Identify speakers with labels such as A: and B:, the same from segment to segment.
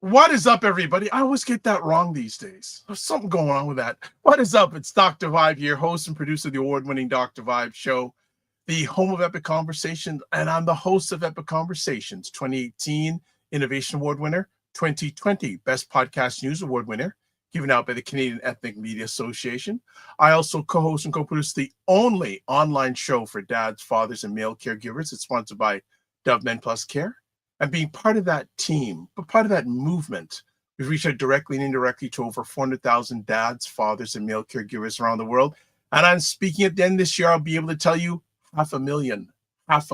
A: What is up, everybody? I always get that wrong these days. There's something going on with that. What is up? It's Dr. Vibe here, host and producer of the award-winning Dr. Vibe show, the home of Epic Conversations, and I'm the host of Epic Conversations, 2018 Innovation Award winner, 2020 Best Podcast News Award winner, given out by the Canadian Ethnic Media Association. I also co-host and co-produce the only online show for dads, fathers, and male caregivers. It's sponsored by Dove Men Plus Care. And being part of that team, but part of that movement, we've reached out directly and indirectly to over 400,000 dads, fathers, and male caregivers around the world. And I'm speaking at the end of this year, I'll be able to tell you 500,000. Yes,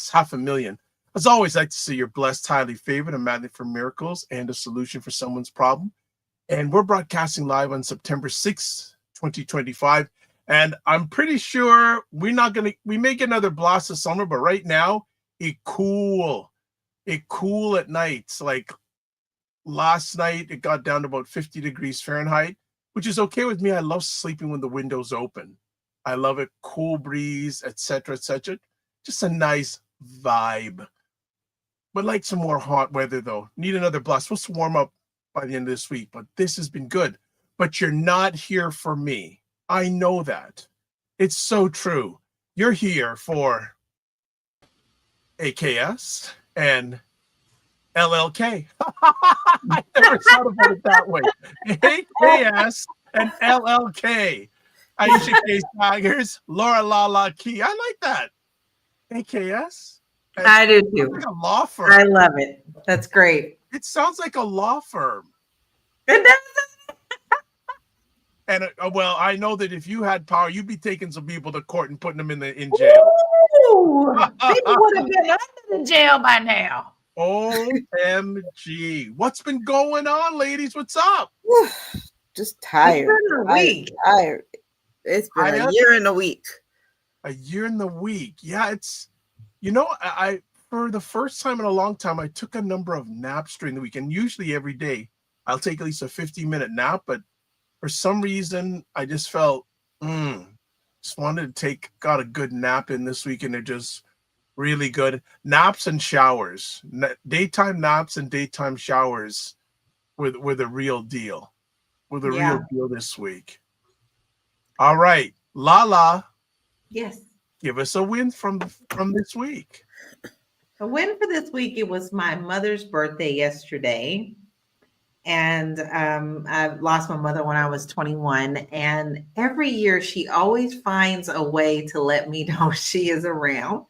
A: 500,000. As always, I'd like to say you're blessed, highly favored, a magnet for miracles, and a solution for someone's problem. And we're broadcasting live on September 6th, 2025. And I'm pretty sure we may get another blast of summer, but right now it cool at nights. Like last night, it got down to about 50 degrees Fahrenheit, which is okay with me. I love sleeping when the window's open. I love it. Cool breeze, etc., etc. Just a nice vibe. Would like some more hot weather though. Need another blast. Supposed to warm up by the end of this week, but this has been good. But you're not here for me. I know that. It's so true. You're here for AKS and LLK. I never thought about it that way. AKS and LLK. Aisha K. Tigers, Laura LaLa Key. I like that. AKS.
B: I do too.
A: Like a law firm.
B: I love it. That's great.
A: It sounds like a law firm.
B: It does.
A: And well, I know that if you had power, you'd be taking some people to court and putting them in jail.
B: Ooh, people would have been under the jail by now.
A: OMG. What's been going on, ladies? What's up?
C: Just tired.
B: It's been a week.
C: Tired. It's been a year and a week.
A: A year and a week. Yeah, it's, I for the first time in a long time, I took a number of naps during the week. And usually every day, I'll take at least a 15-minute nap, but for some reason, I just felt, just wanted to got a good nap in this week, and they're just really good. Naps and showers. Daytime naps and daytime showers were the real deal. Real deal this week. All right. LaLa.
B: Yes.
A: Give us a win from this week.
B: A win for this week, it was my mother's birthday yesterday. And I lost my mother when I was 21. And every year she always finds a way to let me know she is around.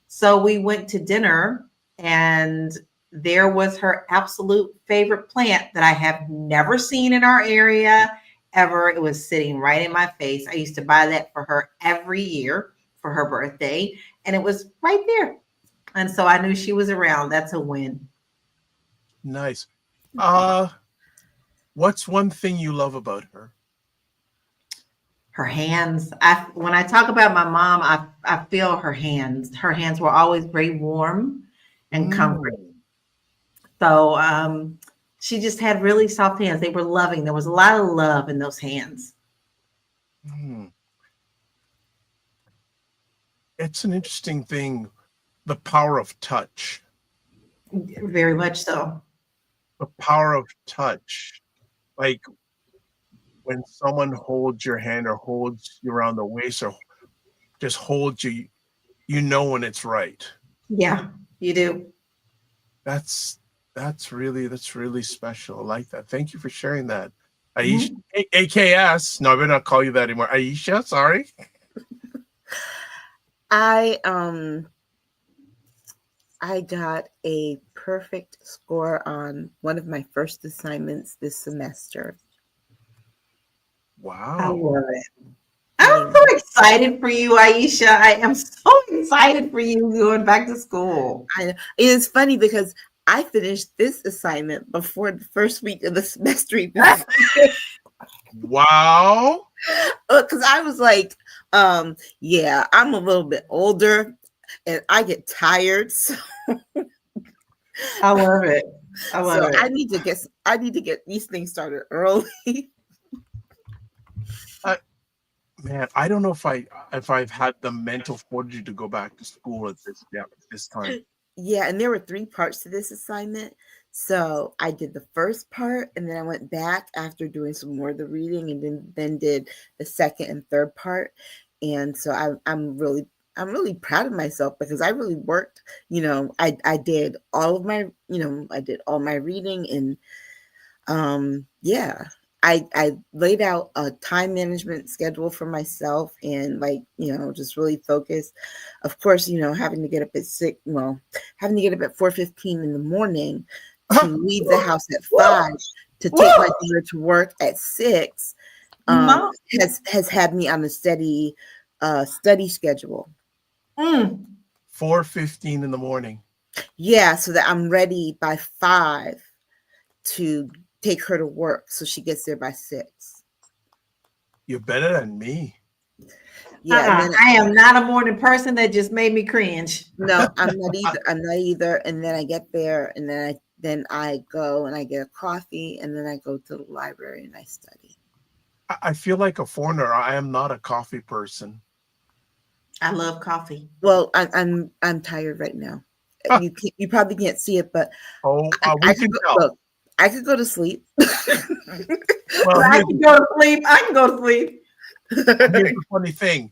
B: So we went to dinner and there was her absolute favorite plant that I have never seen in our area ever. It was sitting right in my face. I used to buy that for her every year for her birthday. And it was right there. And so I knew she was around. That's a win.
A: Nice. What's one thing you love about her?
B: Her hands. When I talk about my mom, I feel her hands. Her hands were always very warm and comforting. So she just had really soft hands. They were loving. There was a lot of love in those hands.
A: It's an interesting thing, the power of touch.
B: Very much so.
A: The power of touch. Like when someone holds your hand or holds you around the waist or just holds you, when it's right.
B: Yeah, you do.
A: That's really special. I like that. Thank you for sharing that. Aisha, AKS. No, I better not call you that anymore. Aisha, sorry.
C: I got a perfect score on one of my first assignments this semester.
A: Wow.
B: I love it. I'm so excited for you, Aisha. I am so excited for you going back to school.
C: It's funny because I finished this assignment before the first week of the semester.
A: Wow.
C: Because I was like, I'm a little bit older and I get tired. So
B: I love it. I love it.
C: I need to get these things started early.
A: Man, I don't know if I've had the mental fortitude to go back to school at this time.
C: Yeah, and there were 3 parts to this assignment. So I did the first part, and then I went back after doing some more of the reading, and then did the second and third part. And so I'm really proud of myself because I really worked. I did all of my I did all my reading, and yeah. I laid out a time management schedule for myself and just really focused. Of course, having to get up at 4:15 in the morning to leave the house at 5 to take my daughter to work at 6 has had me on a steady study schedule.
A: 4:15 in the morning.
C: Yeah, so that I'm ready by 5 to take her to work, so she gets there by 6.
A: You're better than me.
B: Yeah, I am not a morning person. That just made me cringe.
C: No, I'm not either. And then I get there, and then I go and I get a coffee, and then I go to the library and I study.
A: I feel like a foreigner. I am not a coffee person.
B: I love coffee.
C: Well, I'm tired right now. You probably can't see it, but
A: we can tell.
C: Look, I could go to sleep.
A: Well,
B: I can go to sleep.
A: Here's the funny thing.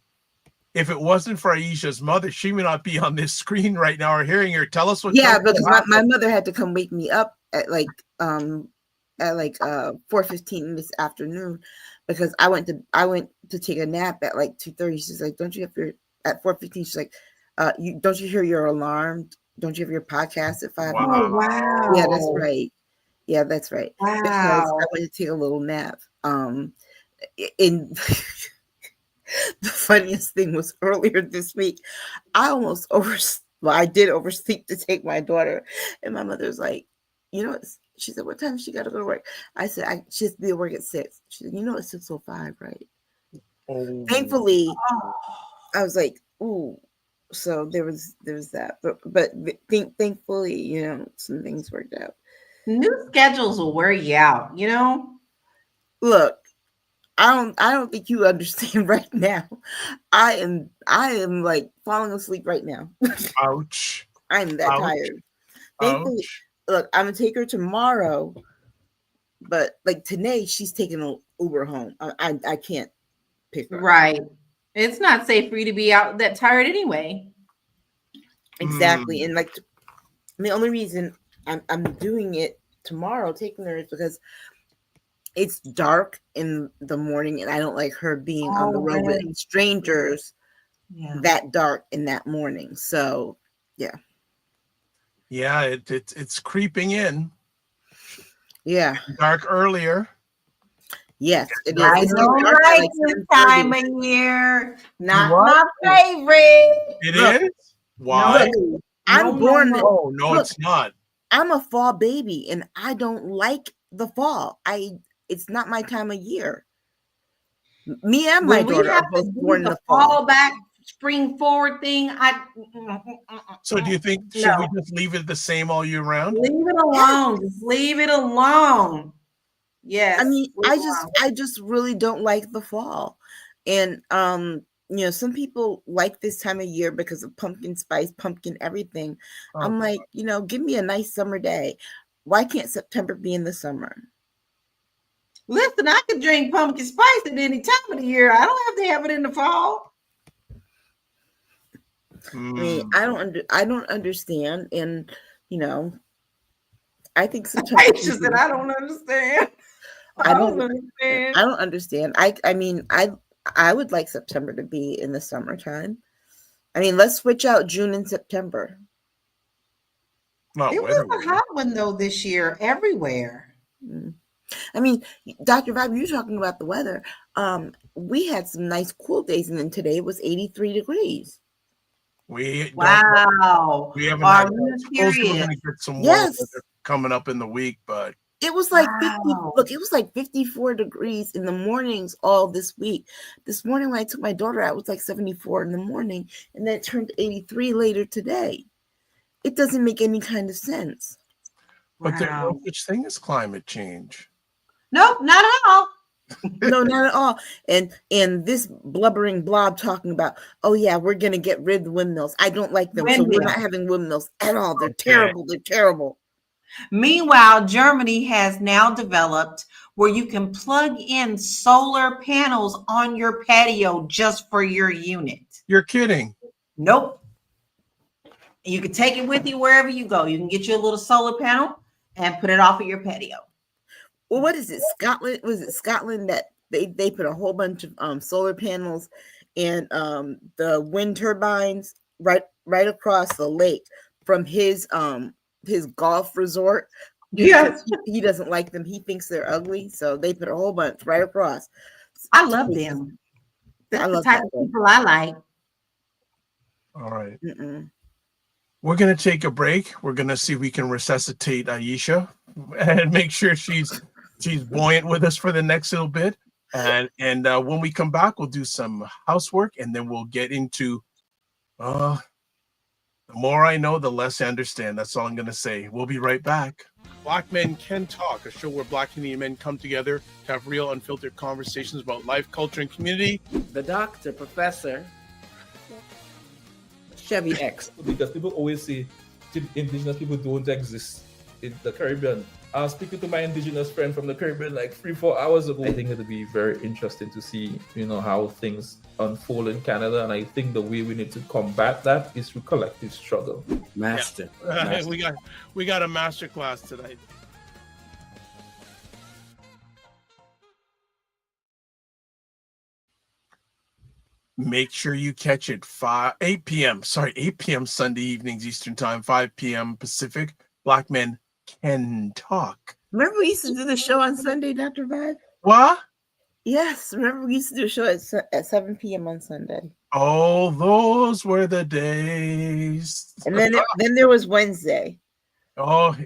A: If it wasn't for Aisha's mother, she may not be on this screen right now or hearing her. Tell us what.
C: Yeah, because my mother had to come wake me up at 4:15 this afternoon because I went to take a nap at 2:30. She's like, "Don't you have your at 4:15?" She's like, don't you hear your alarm? Don't you have your podcast at 5?
A: Wow.
B: Oh, wow.
C: Yeah, that's right. Yeah, that's right.
B: Wow.
C: Because I went to take a little nap. In the funniest thing was earlier this week, I did oversleep to take my daughter, and my mother was like, she said, "What time she got to go to work?" I said, she has to be at work at 6. She said, "It's 6:05, right?"
A: Oh.
C: Thankfully, I was like, "Ooh." So there was that, but thankfully, some things worked out.
B: New schedules will wear you out,
C: Look, I don't think you understand right now. I am falling asleep right now.
A: Ouch.
C: I'm that tired. Thankfully, look, I'm gonna take her tomorrow, but today she's taking an Uber home. I can't pick her up.
B: Right. It's not safe for you to be out that tired anyway.
C: Exactly. And the only reason I'm doing it tomorrow, taking her, is because it's dark in the morning and I don't like her being on the road with strangers that dark in that morning. So yeah.
A: Yeah, it's creeping in.
C: Yeah.
A: Dark earlier.
C: Yes, it is.
B: I don't like this time of year. Not my favorite.
A: It is? Why?
C: Look, I'm born.
A: Oh, no, it's not.
C: I'm a fall baby and I don't like the fall. It's not my time of year. Me and my daughter are both born in the fall.
B: Back, spring forward thing.
A: So do you think should we just leave it the same all year round?
B: Leave it alone. Just leave it alone. Yes.
C: I mean, I just really don't like the fall. And some people like this time of year because of pumpkin spice, pumpkin everything. Oh. I'm like, give me a nice summer day. Why can't September be in the summer?
B: Listen, I can drink pumpkin spice at any time of the year. I don't have to have it in the fall.
C: I mean, I don't understand. And I think September.
B: She said, I don't understand. I don't understand.
C: I don't understand. I mean, I would like September to be in the summertime. I mean, let's switch out June and September.
B: It was a hot one though this year everywhere.
C: I mean, Dr. Vibe, you're talking about the weather. We had some nice cool days, and then today it was 83 degrees.
B: Wow.
A: We haven't had we're gonna get some more weather coming up in the week, but
C: it was like 50. Look, it was like 54 degrees in the mornings all this week. This morning when I took my daughter out, it was like 74 in the morning, and then it turned 83 later today. It doesn't make any kind of sense.
A: But there's no such thing as climate change.
B: Nope, not at all.
C: No, not at all. And this blubbering blob talking about, oh yeah, we're gonna get rid of the windmills. I don't like them, so we're not having windmills at all. They're terrible. They're terrible.
B: Meanwhile, Germany has now developed where you can plug in solar panels on your patio just for your unit.
A: You're kidding.
B: Nope. You can take it with you wherever you go. You can get you a little solar panel and put it off of your patio.
C: Well, what is it? Scotland? Was it Scotland that they put a whole bunch of solar panels and the wind turbines right across the lake from his golf resort?
B: Yes.
C: He doesn't like them. He thinks they're ugly, so they put a whole bunch right across.
B: I love them. That's the type of people I like.
A: All right.
C: Mm-mm.
A: We're going to take a break. We're going to see if we can resuscitate Aisha and make sure she's buoyant with us for the next little bit. And when we come back, we'll do some housework, and then we'll get into the more I know, the less I understand. That's all I'm going to say. We'll be right back. Black Men Can Talk, a show where Black Canadian men come together to have real, unfiltered conversations about life, culture, and community.
D: The doctor, professor, Chevy X.
E: Because people always say indigenous people don't exist in the Caribbean. I was speaking to my indigenous friend from the Caribbean like 3-4 hours ago. I think it'll be very interesting to see, how things unfold in Canada. And I think the way we need to combat that is through collective struggle.
D: Master.
A: Yeah. We got a master class tonight. Make sure you catch it 8 p.m. Sunday evenings Eastern Time, 5 p.m. Pacific. Black Men Can Talk.
C: Remember we used to do the show on Sunday, Dr. Vibe?
A: What?
C: Yes, remember we used to do a show at 7 p.m. on Sunday.
A: Oh, those were the days.
C: And then there was Wednesday.
A: Oh,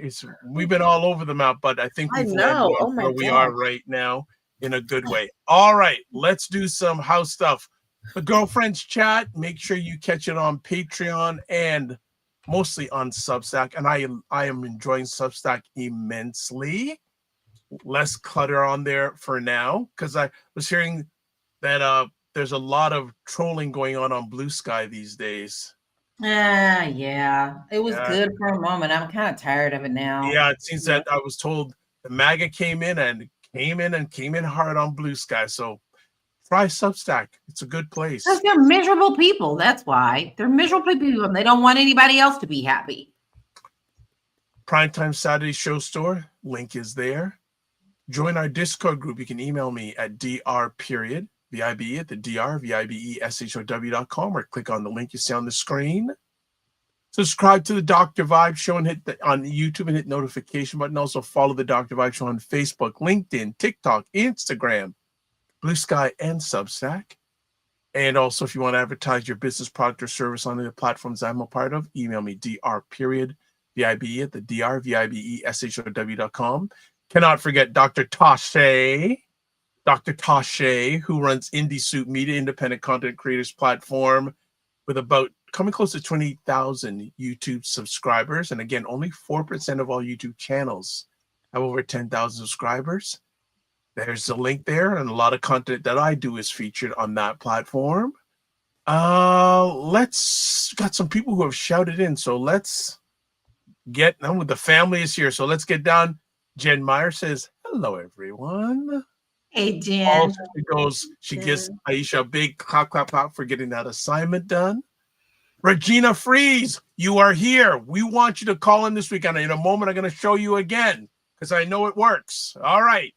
A: we've been all over the map, but I think we've landed where we are right now in a good way. All right, let's do some house stuff. The Girlfriends Chat, make sure you catch it on Patreon and mostly on Substack. And I am enjoying Substack immensely. Less clutter on there for now, because I was hearing that there's a lot of trolling going on Blue Sky these days.
B: Yeah. It was good for a moment. I'm kind of tired of it now.
A: Yeah, it seems that I was told the MAGA came in hard on Blue Sky. So try Substack. It's a good place.
B: Because they're miserable people. That's why. They're miserable people and they don't want anybody else to be happy.
A: Primetime Saturday Show Store. Link is there. Join our Discord group. You can email me at dr.vibe at the drvibeshow.com or click on the link you see on the screen. Subscribe to the Dr. Vibe Show and hit on YouTube and hit notification button. Also follow the Dr. Vibe Show on Facebook, LinkedIn, TikTok, Instagram, Blue Sky, and Substack. And also, if you want to advertise your business, product, or service on the platforms I'm a part of, email me dr.vibe at the drvibeshow.com. Cannot forget Dr. Tashe, who runs Indie Soup Media, independent content creators platform with about coming close to 20,000 YouTube subscribers. And again, only 4% of all YouTube channels have over 10,000 subscribers. There's a link there, and a lot of content that I do is featured on that platform. Got some people who have shouted in, so let's get on with the family is here. So let's get down. Jen Meyer says, hello, everyone.
B: Hey, Jen.
A: She gives Aisha a big clap, clap, clap for getting that assignment done. Regina Fries, you are here. We want you to call in this weekend. In a moment, I'm going to show you again because I know it works. All right.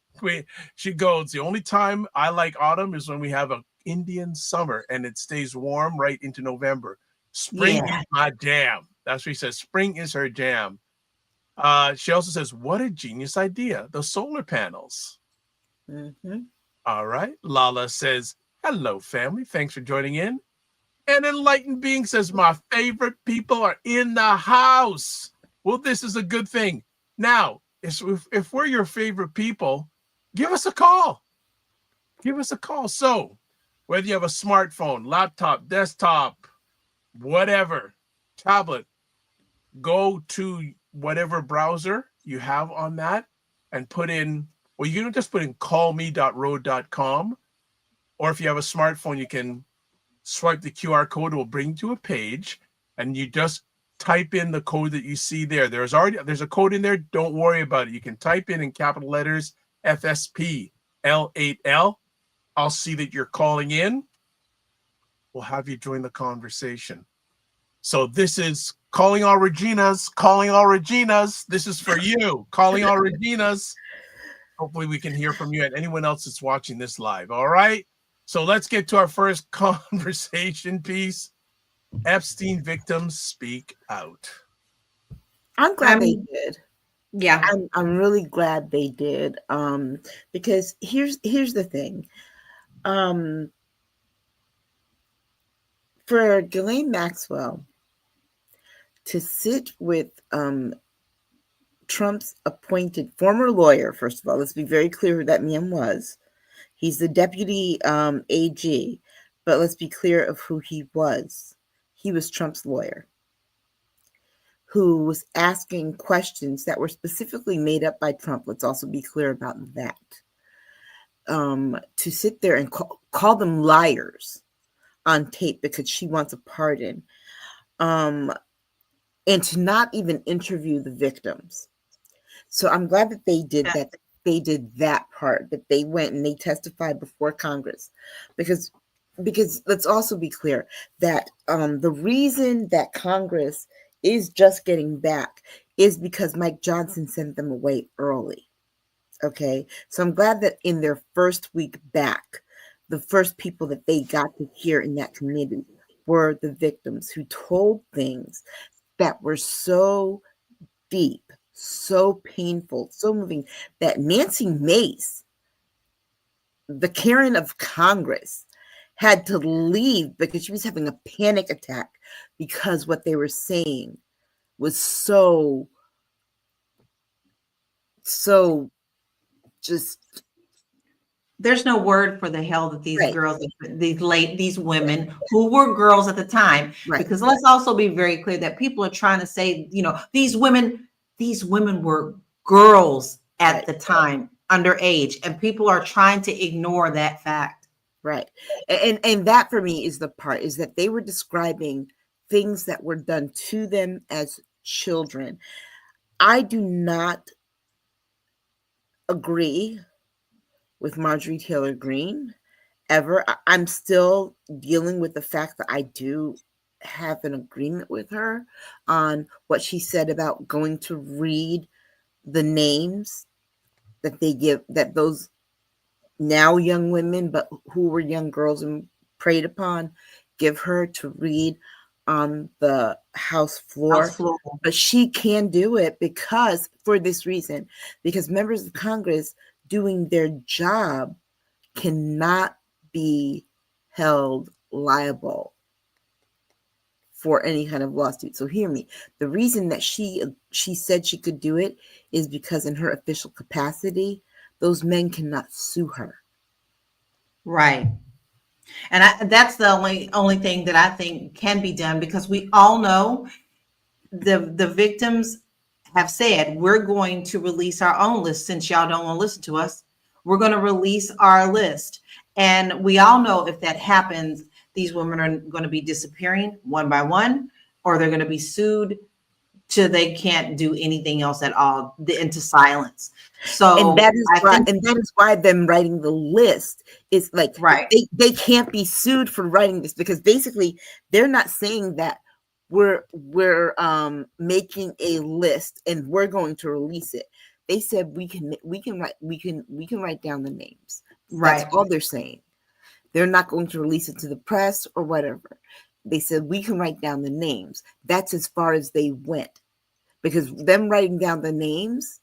A: She goes, the only time I like autumn is when we have an Indian summer and it stays warm right into November. Spring is my jam. That's what she says. Spring is her jam. She also says, what a genius idea. The solar panels.
C: Mm-hmm.
A: All right. Lala says, hello, family. Thanks for joining in. And Enlightened Being says, my favorite people are in the house. Well, this is a good thing. Now, if we're your favorite people, give us a call. Give us a call. So whether you have a smartphone, laptop, desktop, whatever, tablet, go to whatever browser you have on that and put in Well, you can just put in callme.road.com, or if you have a smartphone, you can swipe the QR code. It will bring you to a page, and you just type in the code that you see there. There's a code in there. Don't worry about it. You can type in capital letters FSPL8L. I'll see that you're calling in. We'll have you join the conversation. So this is calling all Reginas, calling all Reginas. This is for you, calling all Reginas. Hopefully we can hear from you and anyone else that's watching this live. All right. So let's get to our first conversation piece. Epstein victims speak out.
C: I'm glad they did.
B: Yeah.
C: I'm really glad they did. Because here's the thing. For Ghislaine Maxwell to sit with Trump's appointed former lawyer, first of all, let's be very clear who that man was. He's the deputy AG, but let's be clear of who he was. He was Trump's lawyer who was asking questions that were specifically made up by Trump. Let's also be clear about that. To sit there and call them liars on tape because she wants a pardon, and to not even interview the victims. So I'm glad that they did that. They did that part, that they went and they testified before Congress, because let's also be clear that the reason that Congress is just getting back is because Mike Johnson sent them away early. Okay, so I'm glad that in their first week back, the first people that they got to hear in that committee were the victims who told things that were so deep, so painful, so moving, that Nancy Mace, the Karen of Congress, had to leave because she was having a panic attack because what they were saying was so just...
B: There's no word for the hell that these girls, these women who were girls at the time, because let's also be very clear that people are trying to say, these women were girls at the time, underage, and people are trying to ignore that fact.
C: Right. And that for me is the part, is that they were describing things that were done to them as children. I do not agree with Marjorie Taylor Greene ever. I'm still dealing with the fact that I do have an agreement with her on what she said about going to read the names that they give, that those now young women, but who were young girls and preyed upon, give her to read on the House floor. But she can do it because, for this reason, because members of Congress doing their job cannot be held liable for any kind of lawsuit. So hear me. The reason that she said she could do it is because in her official capacity, those men cannot sue her.
B: Right. And that's the only thing that I think can be done, because we all know the victims have said, we're going to release our own list. Since y'all don't want to listen to us, we're going to release our list. And we all know if that happens, these women are going to be disappearing one by one, or they're going to be sued till they can't do anything else at all, into silence. So
C: and that is why them writing the list is like, they can't be sued for writing this, because basically they're not saying that we're making a list and we're going to release it. They said we can write down the names. Right. That's all they're saying. They're not going to release it to the press or whatever. They said we can write down the names. That's as far as they went, because them writing down the names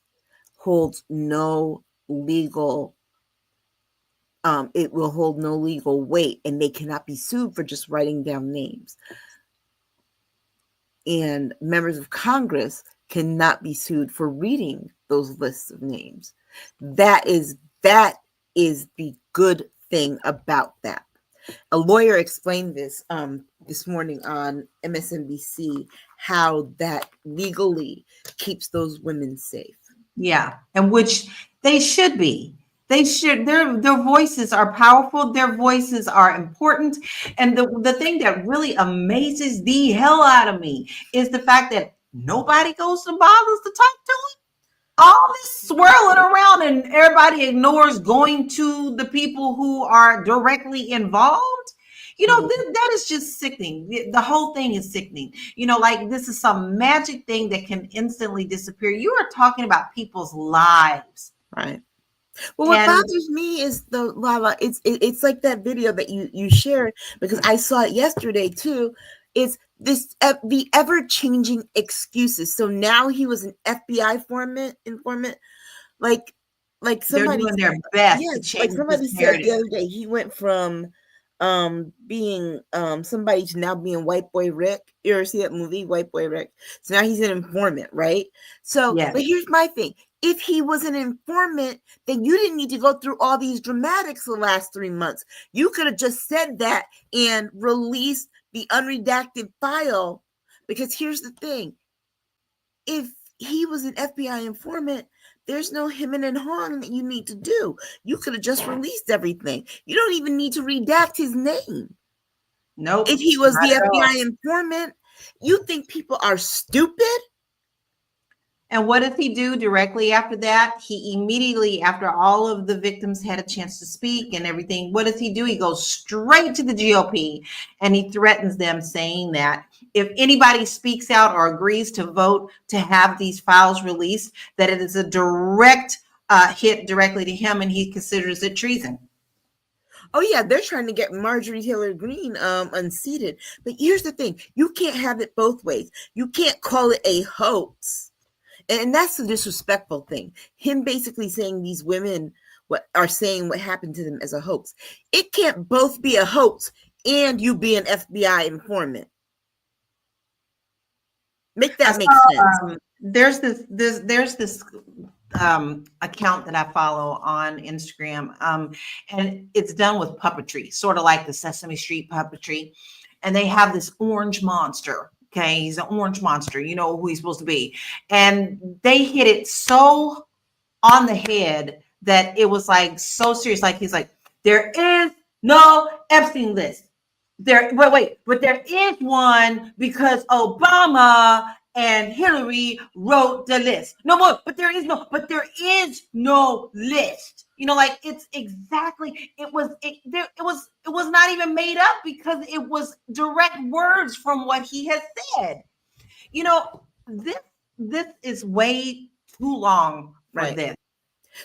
C: holds no legal, it will hold no legal weight, and they cannot be sued for just writing down names. And members of Congress cannot be sued for reading those lists of names. That is the good thing about that. A lawyer explained this this morning on MSNBC, how that legally keeps those women safe.
B: Yeah, and which They should be. They should. Their voices are powerful. Their voices are important. And the thing that really amazes the hell out of me is the fact that nobody goes to bothers to talk to him. All this swirling around and everybody ignores going to the people who are directly involved. That is just sickening. The whole thing is sickening. Like this is some magic thing that can instantly disappear. You are talking about people's lives.
C: Right. Well, what bothers me is LaLa, it's like that video that you shared, because I saw it yesterday too. Is this the ever-changing excuses? So now he was an FBI informant, like somebody,
B: they're doing their best.
C: Yes, like somebody said the other day, he went from being somebody to now being White Boy Rick. You ever see that movie, White Boy Rick? So now he's an informant, right? So,
B: yes.
C: But here's my thing. If he was an informant, then you didn't need to go through all these dramatics the last 3 months. You could have just said that and released the unredacted file. Because here's the thing. If he was an FBI informant, there's no him and hawing that you need to do. You could have just released everything. You don't even need to redact his name.
B: Nope.
C: If he was the FBI informant, you think people are stupid?
B: And what does he do directly after that? He immediately, after all of the victims had a chance to speak and everything, what does he do? He goes straight to the GOP and he threatens them, saying that if anybody speaks out or agrees to vote to have these files released, that it is a direct hit directly to him, and he considers it treason.
C: Oh yeah, they're trying to get Marjorie Taylor Greene unseated. But here's the thing. You can't have it both ways. You can't call it a hoax. And that's the disrespectful thing. Him basically saying these women what happened to them as a hoax. It can't both be a hoax and you be an FBI informant. Make that make sense.
B: There's this account that I follow on Instagram, and it's done with puppetry, sort of like the Sesame Street puppetry. And they have this orange monster. Okay, he's an orange monster. You know who he's supposed to be. And they hit it so on the head that it was like so serious. Like he's like, there is no Epstein list. But there is one because Obama and Hillary wrote the list. No more, but there is no list. You know, like it's exactly, it was not even made up because it was direct words from what he has said. You know, this is way too long for
C: right.
B: this.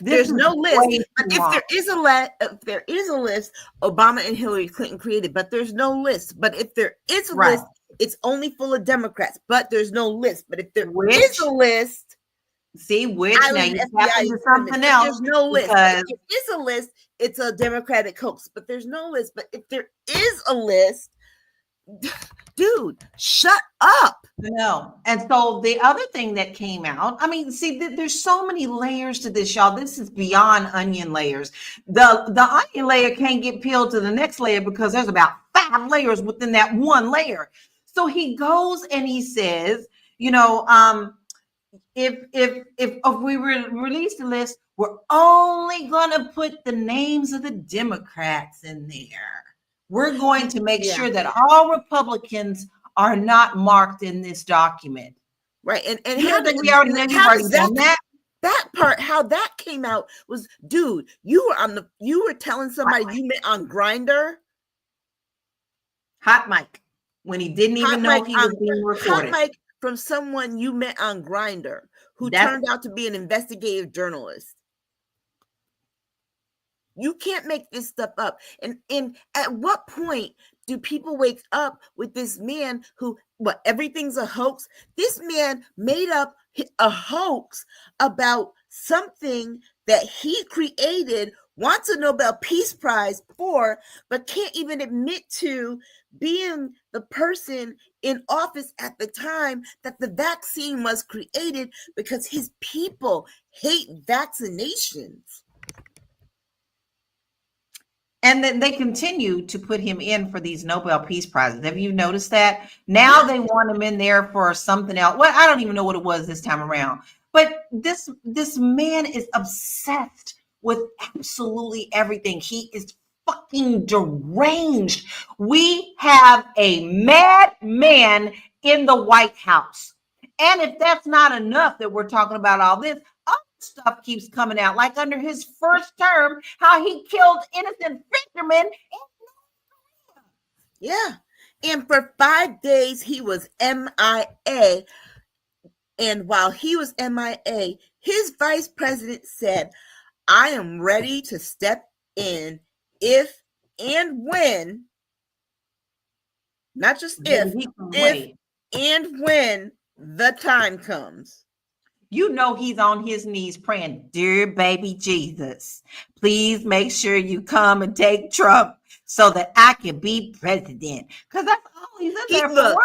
C: There's no list, but if there is a list, Obama and Hillary Clinton created, but there's no list. But if there is a list, it's only full of Democrats, but there's no list. But if there is a list,
B: now you tap into something else.
C: There's no list. If there is a list, it's a Democratic hoax, but there's no list. But if there is a list, dude, shut up.
B: No. And so the other thing that came out, I mean, see, there's so many layers to this, y'all. This is beyond onion layers. The onion layer can't get peeled to the next layer because there's about 5 layers within that one layer. So he goes and he says, you know, if we release the list, we're only going to put the names of the Democrats in there. We're going to make sure that all Republicans are not marked in this document.
C: Right. And
B: how did we already done that?
C: That part, how that came out was, dude, you were telling somebody you met on Grindr.
B: Hot mic. When he didn't even know he was being recorded.
C: Hot mic from someone you met on Grindr who turned out to be an investigative journalist. You can't make this stuff up. And at what point do people wake up with this man who, everything's a hoax? This man made up a hoax about something that he created, wants a Nobel Peace Prize for, but can't even admit to being the person in office at the time that the vaccine was created, because his people hate vaccinations.
B: And then they continue to put him in for these Nobel Peace Prizes. Have you noticed that? Now they want him in there for something else. Well, I don't even know what it was this time around. But this man is obsessed with absolutely everything. He is fucking deranged. We have a madman in the White House. And if that's not enough that we're talking about all this, other stuff keeps coming out. Like under his first term, how he killed innocent fishermen.
C: Yeah. And for 5 days, he was MIA. And while he was MIA, his vice president said, I am ready to step in if and when, not just if and when the time comes.
B: You know he's on his knees praying, dear baby Jesus, please make sure you come and take Trump so that I can be president. Because that's all he's in there for.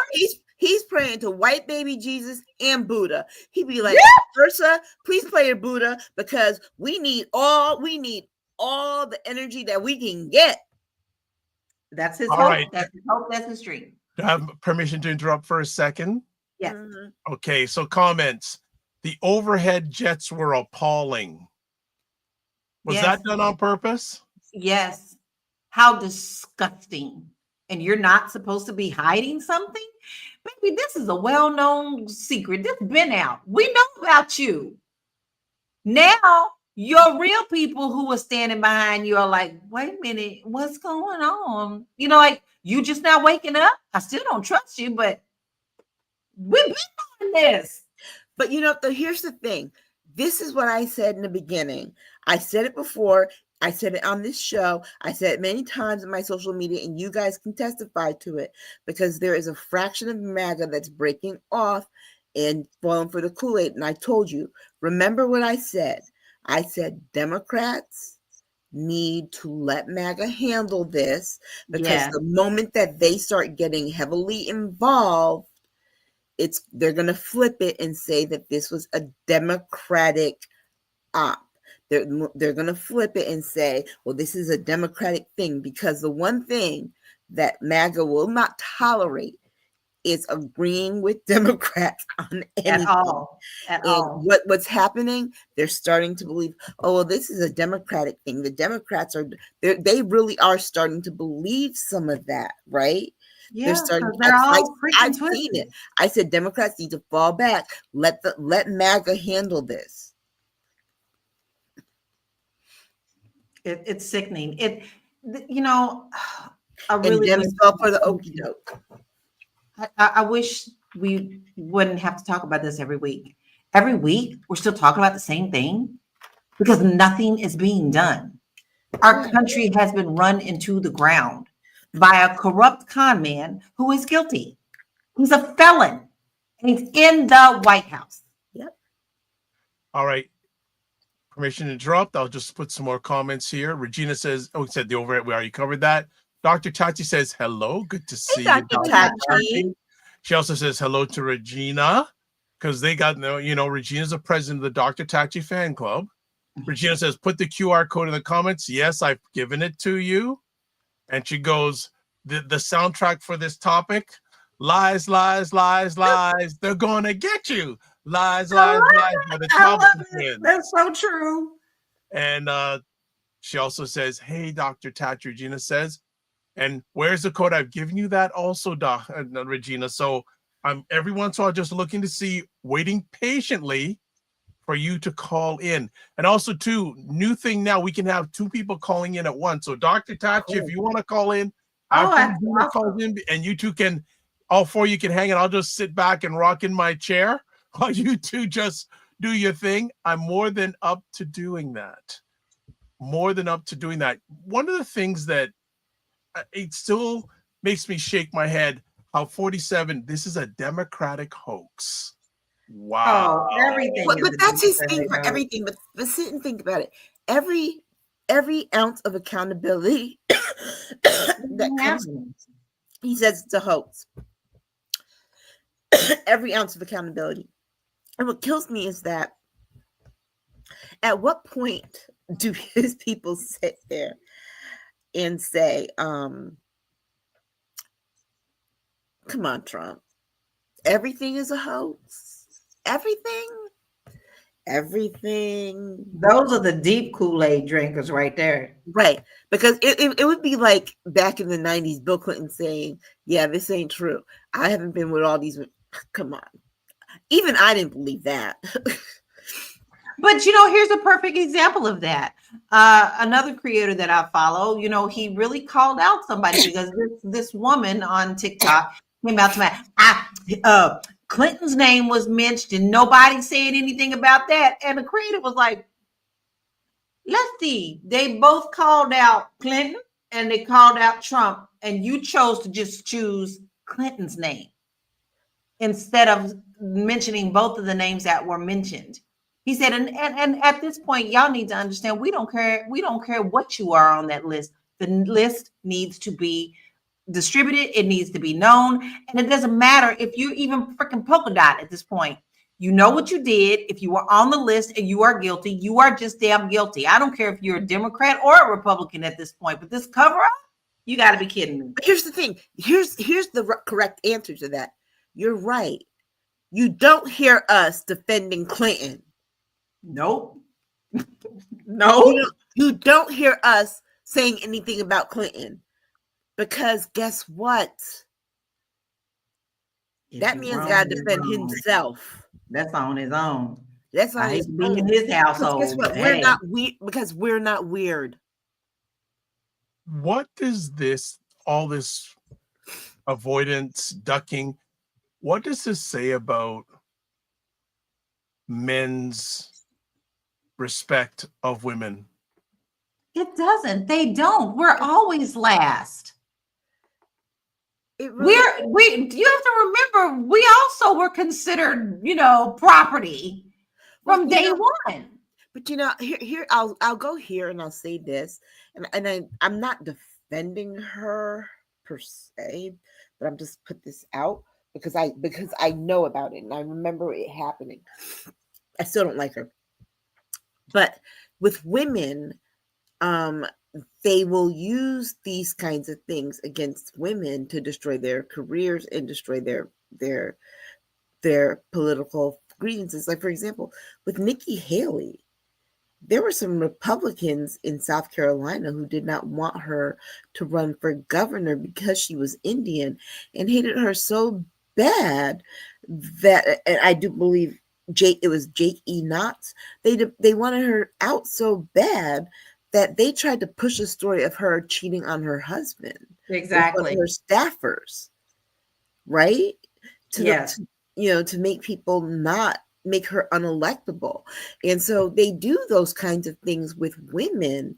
C: He's praying to white baby Jesus and Buddha. He'd be like, Ursa, please play your Buddha because we need all the energy that we can get.
B: That's his
A: All
B: hope.
A: right.
B: That's his hope. That's his dream.
A: Do I have permission to interrupt for a second?
B: Yes.
C: Mm-hmm.
A: Okay, so comments. The overhead jets were appalling. Was
B: Yes.
A: that done on purpose?
B: Yes. How disgusting. And you're not supposed to be hiding something? Baby, this is a well-known secret. This has been out. We know about you. Now, your real people who are standing behind you are like, wait a minute, what's going on? You know, like, you just now waking up? I still don't trust you, but we've been doing this.
C: But you know, here's the thing. This is what I said in the beginning. I said it before. I said it on this show. I said it many times in my social media, and you guys can testify to it because there is a fraction of MAGA that's breaking off and falling for the Kool-Aid. And I told you, remember what I said? I said Democrats need to let MAGA handle this because the moment that they start getting heavily involved, they're going to flip it and say that this was a Democratic op. They're going to flip it and say, well, this is a Democratic thing, because the one thing that MAGA will not tolerate is agreeing with Democrats on anything. At all. What's happening, they're starting to believe, oh, well, this is a Democratic thing. The Democrats they really are starting to believe some of that, right?
B: Yeah,
C: they're starting. I've seen it. I said Democrats need to fall back. Let MAGA handle this.
B: It's sickening. You know, I
C: really fell for the okie doke.
B: I wish we wouldn't have to talk about this every week. Every week, we're still talking about the same thing because nothing is being done. Our country has been run into the ground by a corrupt con man who is guilty. He's a felon, and he's in the White House.
C: Yep.
A: All right. Permission to interrupt. I'll just put some more comments here. Regina says, we said the overhead. We already covered that. Dr. Tachi says, hello. Good to see you.
C: Dr. Tachi.
A: She also says hello to Regina because they got, Regina's the president of the Dr. Tachi fan club. Regina says, put the QR code in the comments. Yes, I've given it to you. And she goes, the soundtrack for this topic, lies, lies, lies, lies. They're going to get you. Lies, lies, lies. By the top of the
B: That's so true.
A: And she also says, hey, Dr. Tachi, Regina says, and where's the code? I've given you that also, Regina. So I'm every once in a while just looking to see, waiting patiently for you to call in. And also, too, new thing now, we can have 2 people calling in at once. So Dr. Tachi, if you want to call in, calls in, and you two can, all 4 of you can hang it. I'll just sit back and rock in my chair while you two just do your thing. I'm more than up to doing that. More than up to doing that. One of the things that it still makes me shake my head, how 47, this is a Democratic hoax. Wow.
B: Oh, everything.
C: But that's his thing for everything. But sit and think about it. Every ounce of accountability that comes, he says it's a hoax. Every ounce of accountability. And what kills me is that at what point do his people sit there and say, come on, Trump, everything is a hoax? Everything? everything.
B: Those are the deep Kool-Aid drinkers right there.
C: Right. Because it would be like back in the 90s, Bill Clinton saying, yeah, this ain't true. I haven't been with all these. Come on. Even I didn't believe that.
B: But, you know, here's a perfect example of that. Another creator that I follow, you know, he really called out somebody because this woman on TikTok came out to me. Clinton's name was mentioned and nobody said anything about that. And the creator was like, let's see. They both called out Clinton and they called out Trump. And you chose to just choose Clinton's name instead of mentioning both of the names that were mentioned. He said, and at this point, y'all need to understand, we don't care what you are on that list. The list needs to be distributed, it needs to be known, and it doesn't matter if you even freaking polka dot at this point. You know what you did. If you were on the list and you are guilty, you are just damn guilty. I don't care if you're a Democrat or a Republican at this point, but this cover up, you got to be kidding me.
C: But here's the thing. Here's the correct answer to that. You're right. You don't hear us defending Clinton.
B: Nope. No.
C: You don't hear us saying anything about Clinton because guess what? That man's got to defend himself.
B: That's on his own.
C: That's on his
B: own. In his household.
C: Guess what? We're not weird because we're not weird.
A: What does all this avoidance, ducking, what does this say about men's respect of women?
B: It doesn't. They don't. We're always last.
C: Really,
B: you have to remember, we also were considered, you know, property from day one.
C: But you know, here I'll go here and I'll say this, and I'm not defending her per se, but I'm just put this out because I know about it and I remember it happening. I still don't like her. But with women, they will use these kinds of things against women to destroy their careers and destroy their political grievances. Like, for example, with Nikki Haley, there were some Republicans in South Carolina who did not want her to run for governor because she was Indian and hated her so bad that, and I do believe it was Jake E. Knotts. They wanted her out so bad that they tried to push a story of her cheating on her husband.
B: Exactly.
C: Her staffers, right?
B: Yes.
C: To make people not make her unelectable. And so they do those kinds of things with women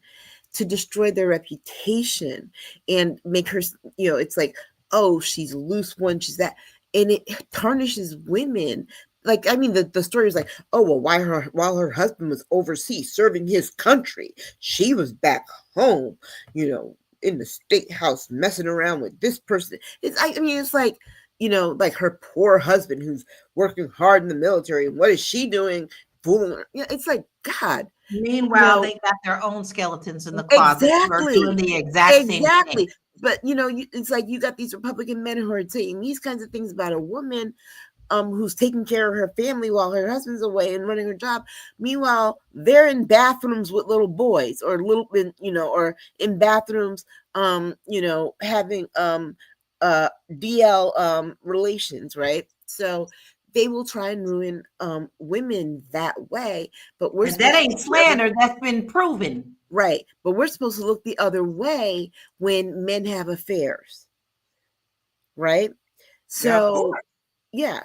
C: to destroy their reputation and make her, it's like, oh, she's a loose one, she's that. And it tarnishes women. Like, I mean, the story was like, oh, well, while her husband was overseas serving his country, she was back home, in the state house messing around with this person. It's like, like her poor husband who's working hard in the military. And what is she doing? Fooling her. It's like, God.
B: Meanwhile, they got their own skeletons in the closet.
C: Exactly.
B: Doing the exact same thing.
C: But, it's like you got these Republican men who are saying these kinds of things about a woman who's taking care of her family while her husband's away and running her job. Meanwhile, they're in bathrooms with little boys or or in bathrooms, having DL relations, right? So they will try and ruin women that way. But
B: that ain't slander. That's been proven.
C: Right. But we're supposed to look the other way when men have affairs. Right. So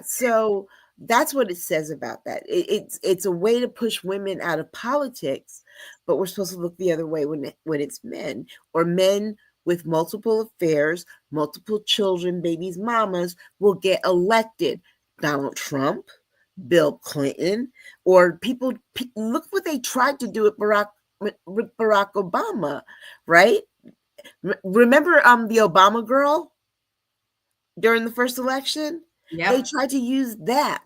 C: so that's what it says about that. It's a way to push women out of politics, but we're supposed to look the other way when it's men or men with multiple affairs, multiple children, babies, mamas will get elected. Donald Trump, Bill Clinton, or people look what they tried to do with Barack Obama, right? Remember the Obama girl during the first election?
B: Yeah,
C: they tried to use that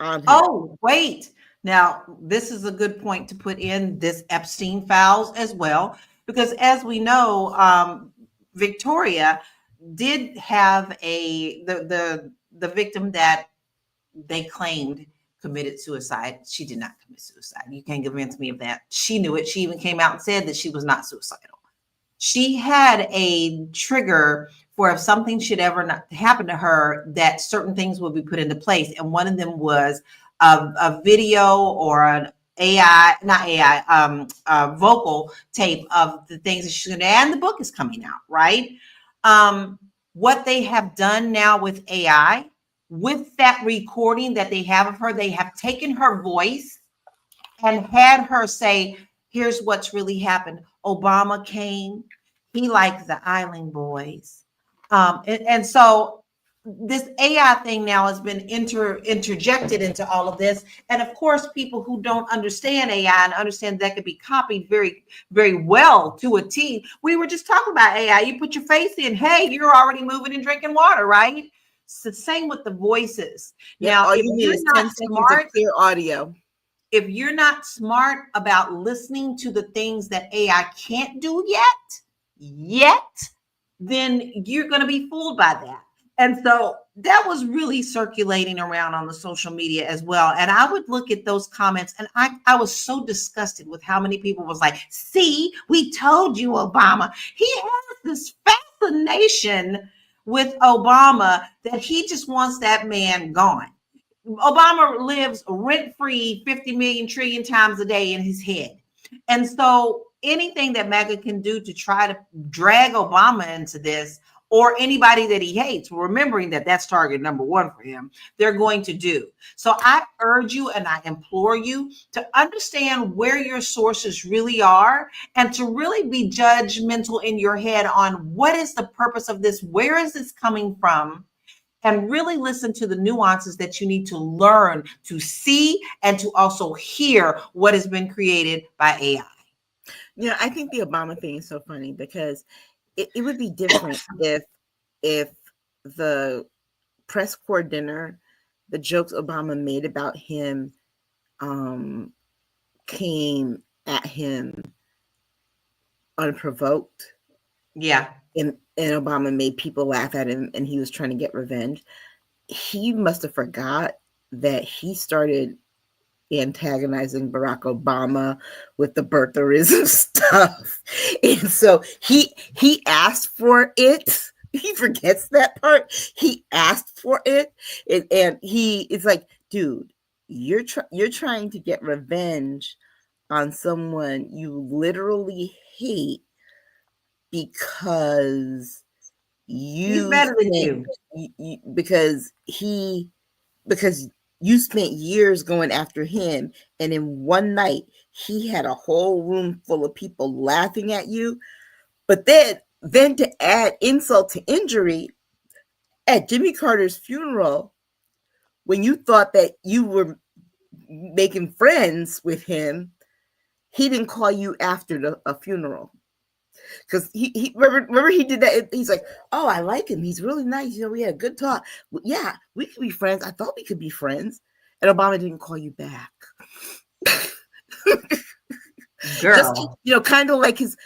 C: on him.
B: Oh, wait. Now, this is a good point to put in this Epstein files as well, because as we know, Victoria did have the victim that they claimed committed suicide. She did not commit suicide. You can't convince me of that. She knew it. She even came out and said that she was not suicidal. She had a trigger for if something should ever not happen to her, that certain things would be put into place. And one of them was a video or an vocal tape of the things that she's going to, and the book is coming out, right? What they have done now with AI, with that recording that they have of her, they have taken her voice and had her say, here's what's really happened. Obama came, he liked the Island Boys. And so this AI thing now has been interjected into all of this. And of course, people who don't understand AI and understand that could be copied very, very well to a T. We were just talking about AI. You put your face in, hey, you're already moving and drinking water, right? It's the same with the voices.
C: Yep,
B: now,
C: all
B: if
C: you need
B: you're
C: is
B: not
C: 10 seconds
B: smart,
C: of clear audio.
B: if you're not smart about listening to the things that AI can't do yet, then you're going to be fooled by that. And so that was really circulating around on the social media as well. And I would look at those comments and I was so disgusted with how many people was like, see, we told you, Obama. He has this fascination with Obama that he just wants that man gone. Obama lives rent-free 50 million trillion times a day in his head. And so anything that MAGA can do to try to drag Obama into this, or anybody that he hates, remembering that that's target number one for him, they're going to do. So I urge you and I implore you to understand where your sources really are and to really be judgmental in your head on what is the purpose of this, where is this coming from, and really listen to the nuances that you need to learn to see and to also hear what has been created by AI.
C: You know, I think the Obama thing is so funny because it would be different if the press corps dinner, the jokes Obama made about him came at him unprovoked.
B: Yeah.
C: And Obama made people laugh at him and he was trying to get revenge. He must have forgot that he started antagonizing Barack Obama with the birtherism stuff. And so he asked for it. He forgets that part. He asked for it. And it's like, dude, you're trying to get revenge on someone you literally hate because
B: he's better than you.
C: Because you spent years going after him, and in one night he had a whole room full of people laughing at you. But then to add insult to injury, at Jimmy Carter's funeral, when you thought that you were making friends with him, he didn't call you after a funeral. Because he remember he did that. He's like, oh, I like him. He's really nice. You know, we had a good talk. Well, yeah, we could be friends. I thought we could be friends. And Obama didn't call you back.
B: Girl.
C: Just, you know, kind of like his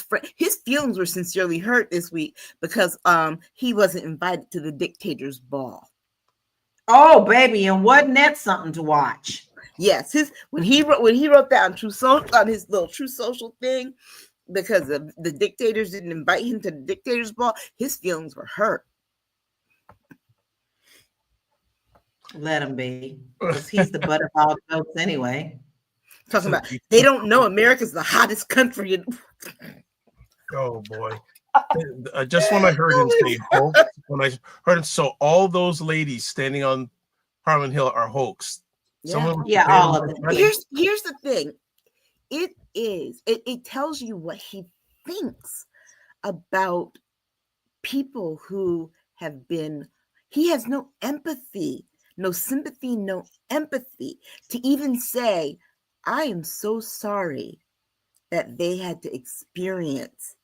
C: friend. His feelings were sincerely hurt this week because he wasn't invited to the dictator's ball.
B: Oh, baby, and wasn't that something to watch?
C: Yes, when he wrote that on his little True Social thing, because the dictators didn't invite him to the dictator's ball, his feelings were hurt.
B: Let him be, because he's the butt of all jokes anyway.
C: Talking about they don't know America's the hottest country.
A: Oh boy! Just when I heard him say hoax, when I heard him, so all those ladies standing on Parliament Hill are hoax.
B: Yeah, all of them.
C: Here's the thing. It tells you what he thinks about people who have been. He has no empathy, no sympathy, no empathy to even say, I am so sorry that they had to experience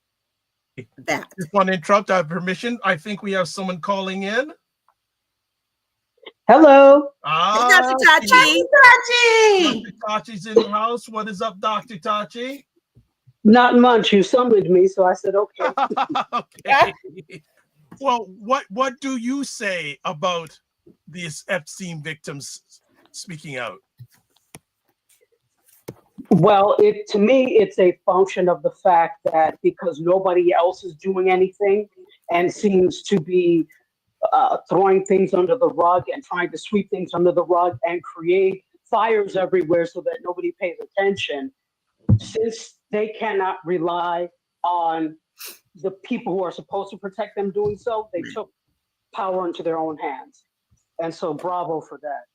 C: that.
A: I just want to interrupt. I have permission. I think we have someone calling in.
F: Hello.
C: Dr. Tachi.
A: Dr. Tachi's in the house. What is up, Dr. Tachi?
F: Not much. You summoned me, so I said, okay.
A: Okay. Well, what do you say about these Epstein victims speaking out?
F: Well, to me, it's a function of the fact that because nobody else is doing anything and seems to be throwing things under the rug and trying to sweep things under the rug and create fires everywhere so that nobody pays attention, since they cannot rely on the people who are supposed to protect them doing so, they took power into their own hands. And so bravo for that.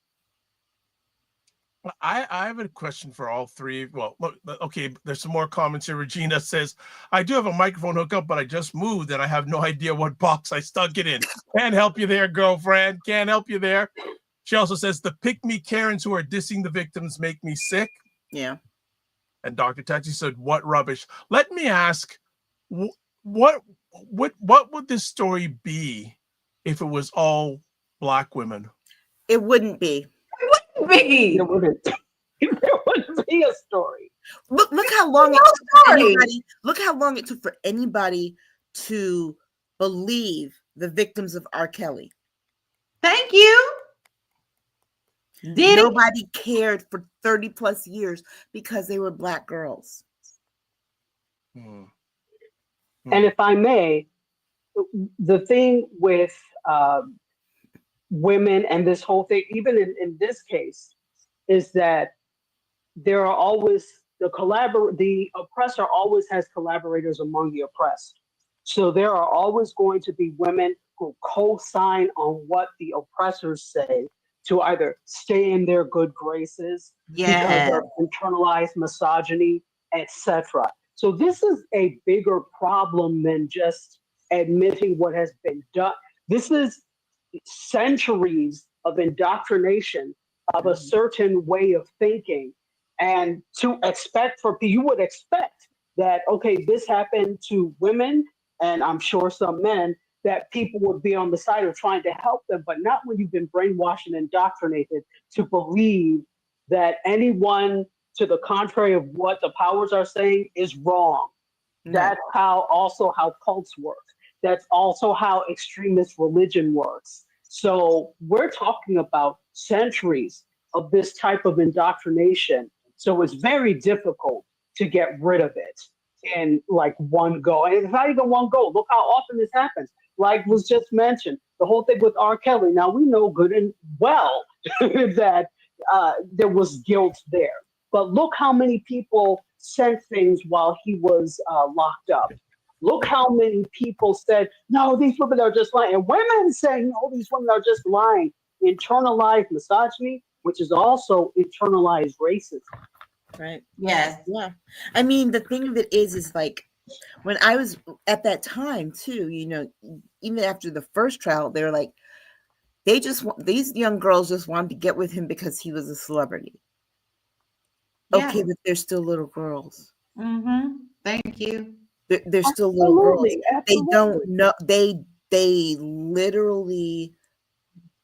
A: I have a question for all three. Well, look, okay, there's some more comments here. Regina says, I do have a microphone hookup, but I just moved and I have no idea what box I stuck it in. Can't help you there, girlfriend. Can't help you there. She also says, the pick-me Karens who are dissing the victims make me sick.
C: Yeah.
A: And Dr. Tachi said, what rubbish. Let me ask, what would this story be if it was all Black women?
C: It wouldn't be.
B: Me.
F: There wouldn't be a story.
C: Look how long it took for anybody. Look how long it took for anybody to believe the victims of R. Kelly.
B: Thank you. Did
C: Nobody cared for 30 plus years because they were Black girls.
A: Hmm.
F: And if I may, the thing with women and this whole thing, even in this case, is that there are always the oppressor always has collaborators among the oppressed. So there are always going to be women who co-sign on what the oppressors say to either stay in their good graces because of internalized misogyny, etc. So this is a bigger problem than just admitting what has been done. This is centuries of indoctrination of a certain way of thinking, and to expect you would expect that, okay, this happened to women and I'm sure some men, that people would be on the side of trying to help them, but not when you've been brainwashed and indoctrinated to believe that anyone to the contrary of what the powers are saying is wrong. That's also how cults work. That's also how extremist religion works. So we're talking about centuries of this type of indoctrination. So it's very difficult to get rid of it in like one go. And it's not even one go. Look how often this happens. Like was just mentioned, the whole thing with R. Kelly. Now we know good and well that there was guilt there. But look how many people sent things while he was locked up. Look how many people said, no, these women are just lying. And women saying, no, these women are just lying. Internalized misogyny, which is also internalized racism.
C: Right.
B: Yes.
C: Yeah. I mean, the thing of it is like when I was at that time too, you know, even after the first trial, they were like, these young girls just wanted to get with him because he was a celebrity.
B: Yeah.
C: Okay, but they're still little girls.
B: Mm-hmm. Thank you.
C: They're still little girls.
F: Absolutely.
C: They don't know. They literally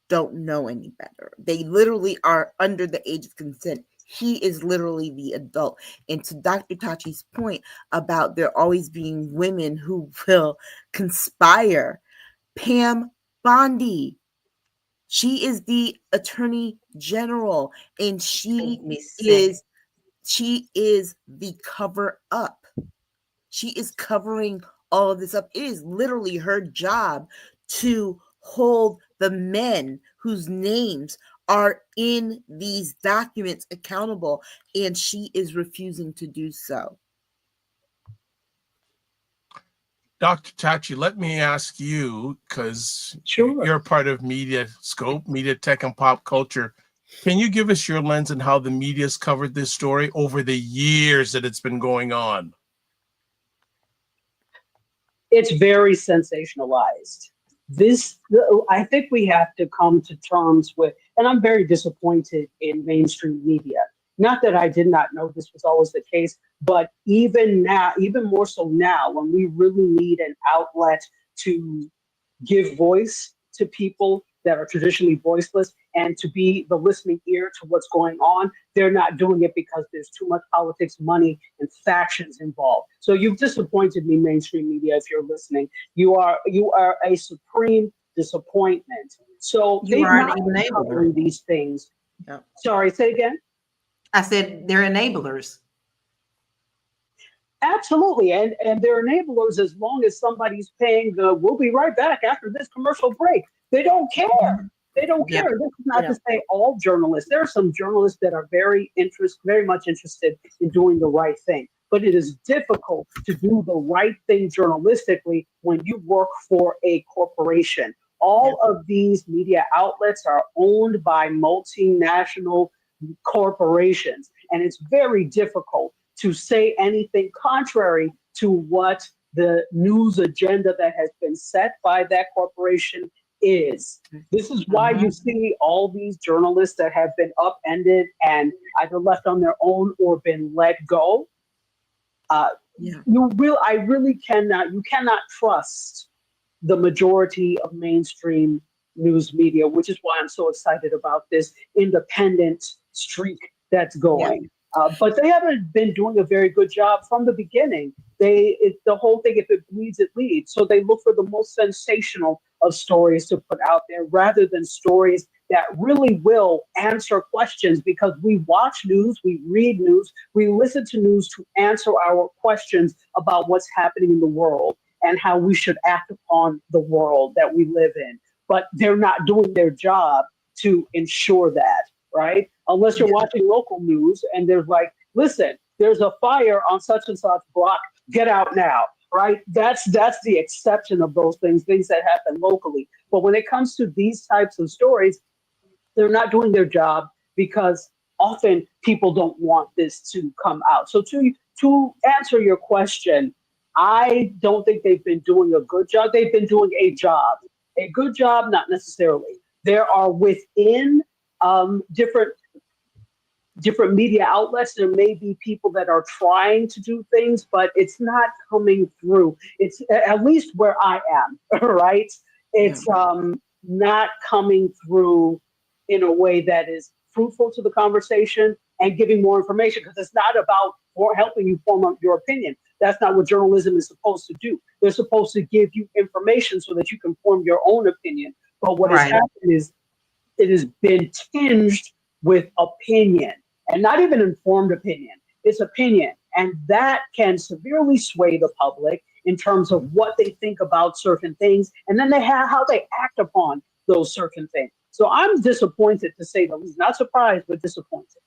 C: don't know any better. They literally are under the age of consent. He is literally the adult. And to Dr. Tachi's point about there always being women who will conspire, Pam Bondi, she is the attorney general, and she is the cover up. She is covering all of this up. It is literally her job to hold the men whose names are in these documents accountable, and she is refusing to do so.
A: Dr. Tachi, let me ask you, because
F: Sure.
A: you're part of Media Scope, Media Tech and Pop Culture. Can you give us your lens on how the media's covered this story over the years that it's been going on?
F: It's very sensationalized. I think we have to come to terms with, and I'm very disappointed in mainstream media. Not that I did not know this was always the case, but even now, even more so now, when we really need an outlet to give voice to people that are traditionally voiceless and to be the listening ear to what's going on, they're not doing it because there's too much politics, money, and factions involved. So you've disappointed me, mainstream media, if you're listening. You are a supreme disappointment. So they're not covering these things Sorry, say again.
B: I said they're enablers.
F: Absolutely, and they're enablers as long as somebody's paying the. We'll be right back after this commercial break. They don't care. They don't
B: Yeah.
F: care. This is not to say all journalists. There are some journalists that are very much interested in doing the right thing. But it is difficult to do the right thing journalistically when you work for a corporation. All of these media outlets are owned by multinational corporations, and it's very difficult to say anything contrary to what the news agenda that has been set by that corporation is. This is why you see all these journalists that have been upended and either left on their own or been let go. You cannot trust the majority of mainstream news media, which is why I'm so excited about this independent streak that's going. But they haven't been doing a very good job from the beginning. The whole thing, if it bleeds, it leads. So they look for the most sensational of stories to put out there rather than stories that really will answer questions, because we watch news, we read news, we listen to news to answer our questions about what's happening in the world and how we should act upon the world that we live in. But they're not doing their job to ensure that, right? Unless you're watching local news and there's like, listen, there's a fire on such and such block, get out now, right? That's the exception of those things that happen locally. But when it comes to these types of stories, they're not doing their job because often people don't want this to come out. So to answer your question, I don't think they've been doing a good job. They've been doing a job. A good job, not necessarily. There are within different media outlets, there may be people that are trying to do things, but it's not coming through. It's at least where I am, right? It's not coming through in a way that is fruitful to the conversation and giving more information, because it's not about helping you form up your opinion. That's not what journalism is supposed to do. They're supposed to give you information so that you can form your own opinion. But what has happened is it has been tinged with opinion, and not even informed opinion. It's opinion. And that can severely sway the public in terms of what they think about certain things, and then how they act upon those certain things. So I'm disappointed, to say the least. Not surprised, but disappointed.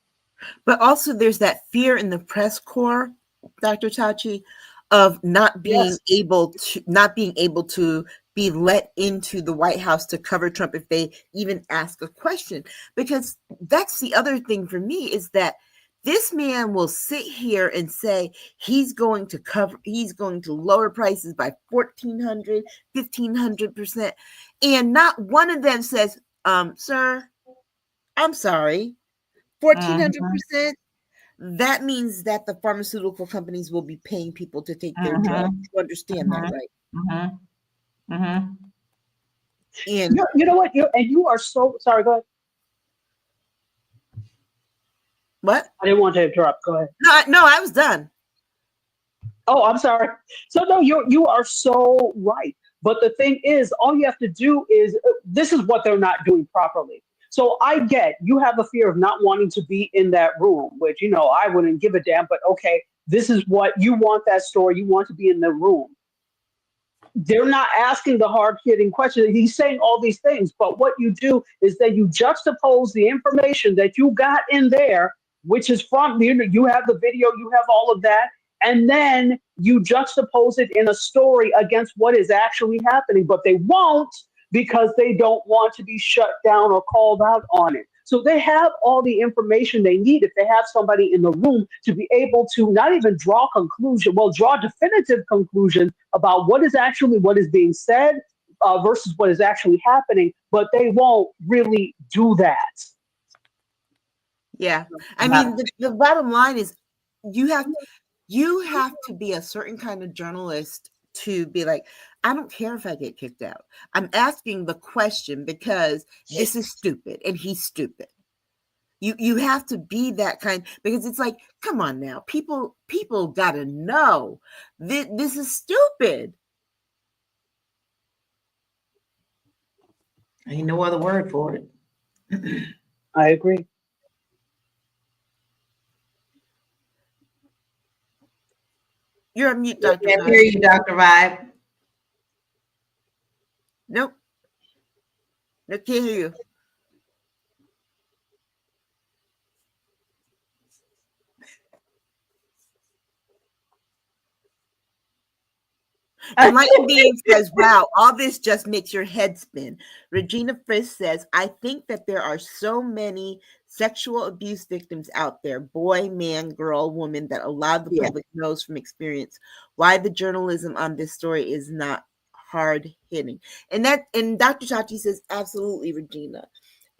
C: But also there's that fear in the press corps, Dr. Tachi, of not being able to be let into the White House to cover Trump if they even ask a question. Because that's the other thing for me, is that this man will sit here and say he's going to lower prices by 1,400, 1,500%. And not one of them says, sir, I'm sorry, 1,400%. That means that the pharmaceutical companies will be paying people to take their drugs. You understand that, right?
B: And
F: you know what? You are so sorry. Go ahead.
C: What?
F: I didn't want to interrupt. Go ahead.
C: No, I was done.
F: Oh, I'm sorry. So no, you are so right. But the thing is, all you have to do is, this is what they're not doing properly. So I get you have a fear of not wanting to be in that room, which, I wouldn't give a damn. But okay, this is what you want, that story. You want to be in the room. They're not asking the hard-hitting question. He's saying all these things, but what you do is that you juxtapose the information that you got in there, which is from, you have the video, you have all of that, and then you juxtapose it in a story against what is actually happening, but they won't, because they don't want to be shut down or called out on it. So they have all the information they need if they have somebody in the room to be able to not even draw definitive conclusions about what is being said versus what is actually happening, but they won't really do that.
C: Yeah. I mean, the bottom line is you have to be a certain kind of journalist to be like, I don't care if I get kicked out. I'm asking the question because this is stupid and he's stupid. You have to be that kind, because it's like, come on now, people gotta know this is stupid.
B: ain't no other word for it.
F: I agree.
C: You're on mute,
B: We
C: Dr.
B: can't
C: Vibe.
B: hear you, Dr. Vibe.
C: Nope. I can't hear you. Enlightened Being says, wow, all this just makes your head spin. Regina Frisk says, I think that there are so many sexual abuse victims out there, boy, man, girl, woman, that a lot of the public knows from experience why the journalism on this story is not hard hitting. And Dr. Chachi says, absolutely, Regina.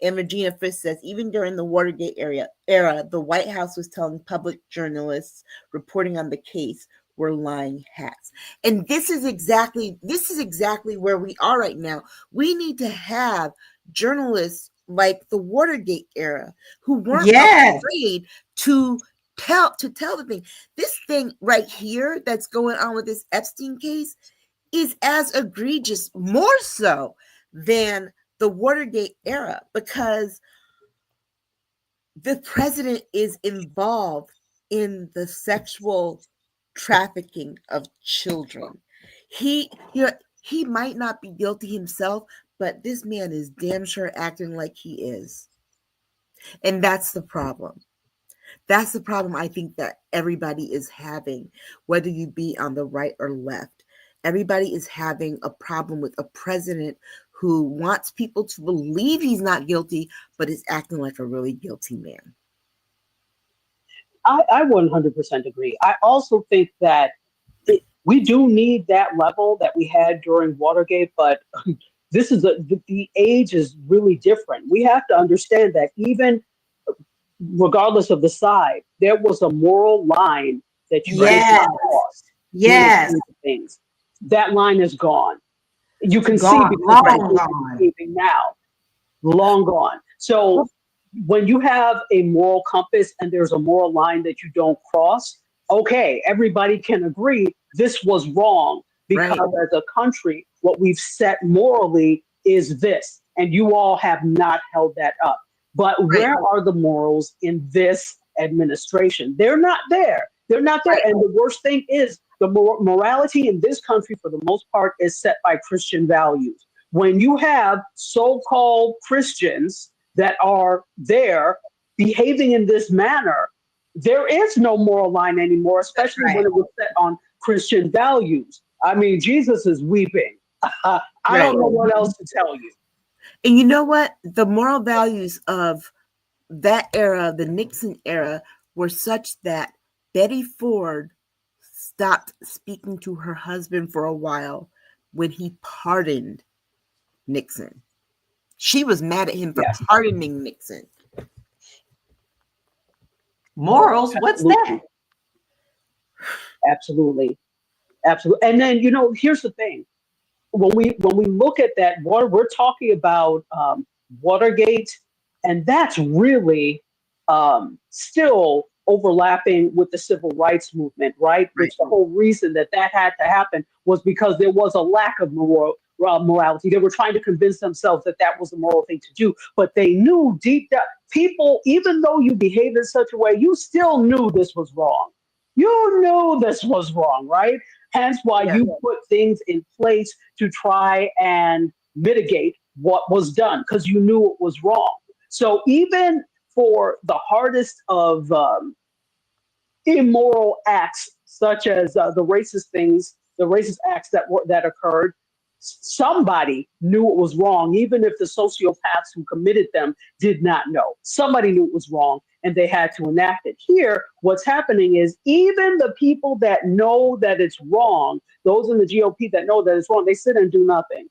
C: And Regina Frisk says, even during the Watergate era, the White House was telling public journalists reporting on the case were lying hats. And this is exactly where we are right now. We need to have journalists like the Watergate era who weren't afraid to tell the thing. This thing right here that's going on with this Epstein case is as egregious, more so than the Watergate era, because the president is involved in the sexual trafficking of children. He might not be guilty himself, but this man is damn sure acting like he is. And that's the problem. That's the problem I think that everybody is having, whether you be on the right or left. Everybody is having a problem with a president who wants people to believe he's not guilty, but is acting like a really guilty man.
F: I 100% agree. I also think that we do need that level that we had during Watergate, but this is the age is really different. We have to understand that even regardless of the side, there was a moral line that you can't cross.
B: Yes.
F: Things. That line is gone. You can see behaving now, long gone. So when you have a moral compass and there's a moral line that you don't cross, okay, everybody can agree this was wrong because as a country, what we've set morally is this, and you all have not held that up. But where are the morals in this administration? They're not there. They're not there. And the worst thing is the morality in this country, for the most part, is set by Christian values. When you have so-called Christians that are there behaving in this manner, there is no moral line anymore, especially when it was set on Christian values. I mean, Jesus is weeping. I don't know what else to tell you.
C: And you know what? The moral values of that era, the Nixon era, were such that Betty Ford stopped speaking to her husband for a while when he pardoned Nixon. She was mad at him for pardoning Nixon.
B: Morals? What's that?
F: Absolutely. Absolutely. And then, here's the thing. When we look at that, we're talking about Watergate, and that's really still overlapping with the civil rights movement, right? Which the whole reason that had to happen was because there was a lack of morality. They were trying to convince themselves that was the moral thing to do, but they knew deep down, people, even though you behaved in such a way, you still knew this was wrong. You knew this was wrong, right? Hence why you put things in place to try and mitigate what was done, because you knew it was wrong. So even for the hardest of immoral acts, such as the racist acts that occurred, somebody knew it was wrong, even if the sociopaths who committed them did not know. Somebody knew it was wrong, and they had to enact it. Here, what's happening is even the people that know that it's wrong, those in the GOP that know that it's wrong, they sit and do nothing.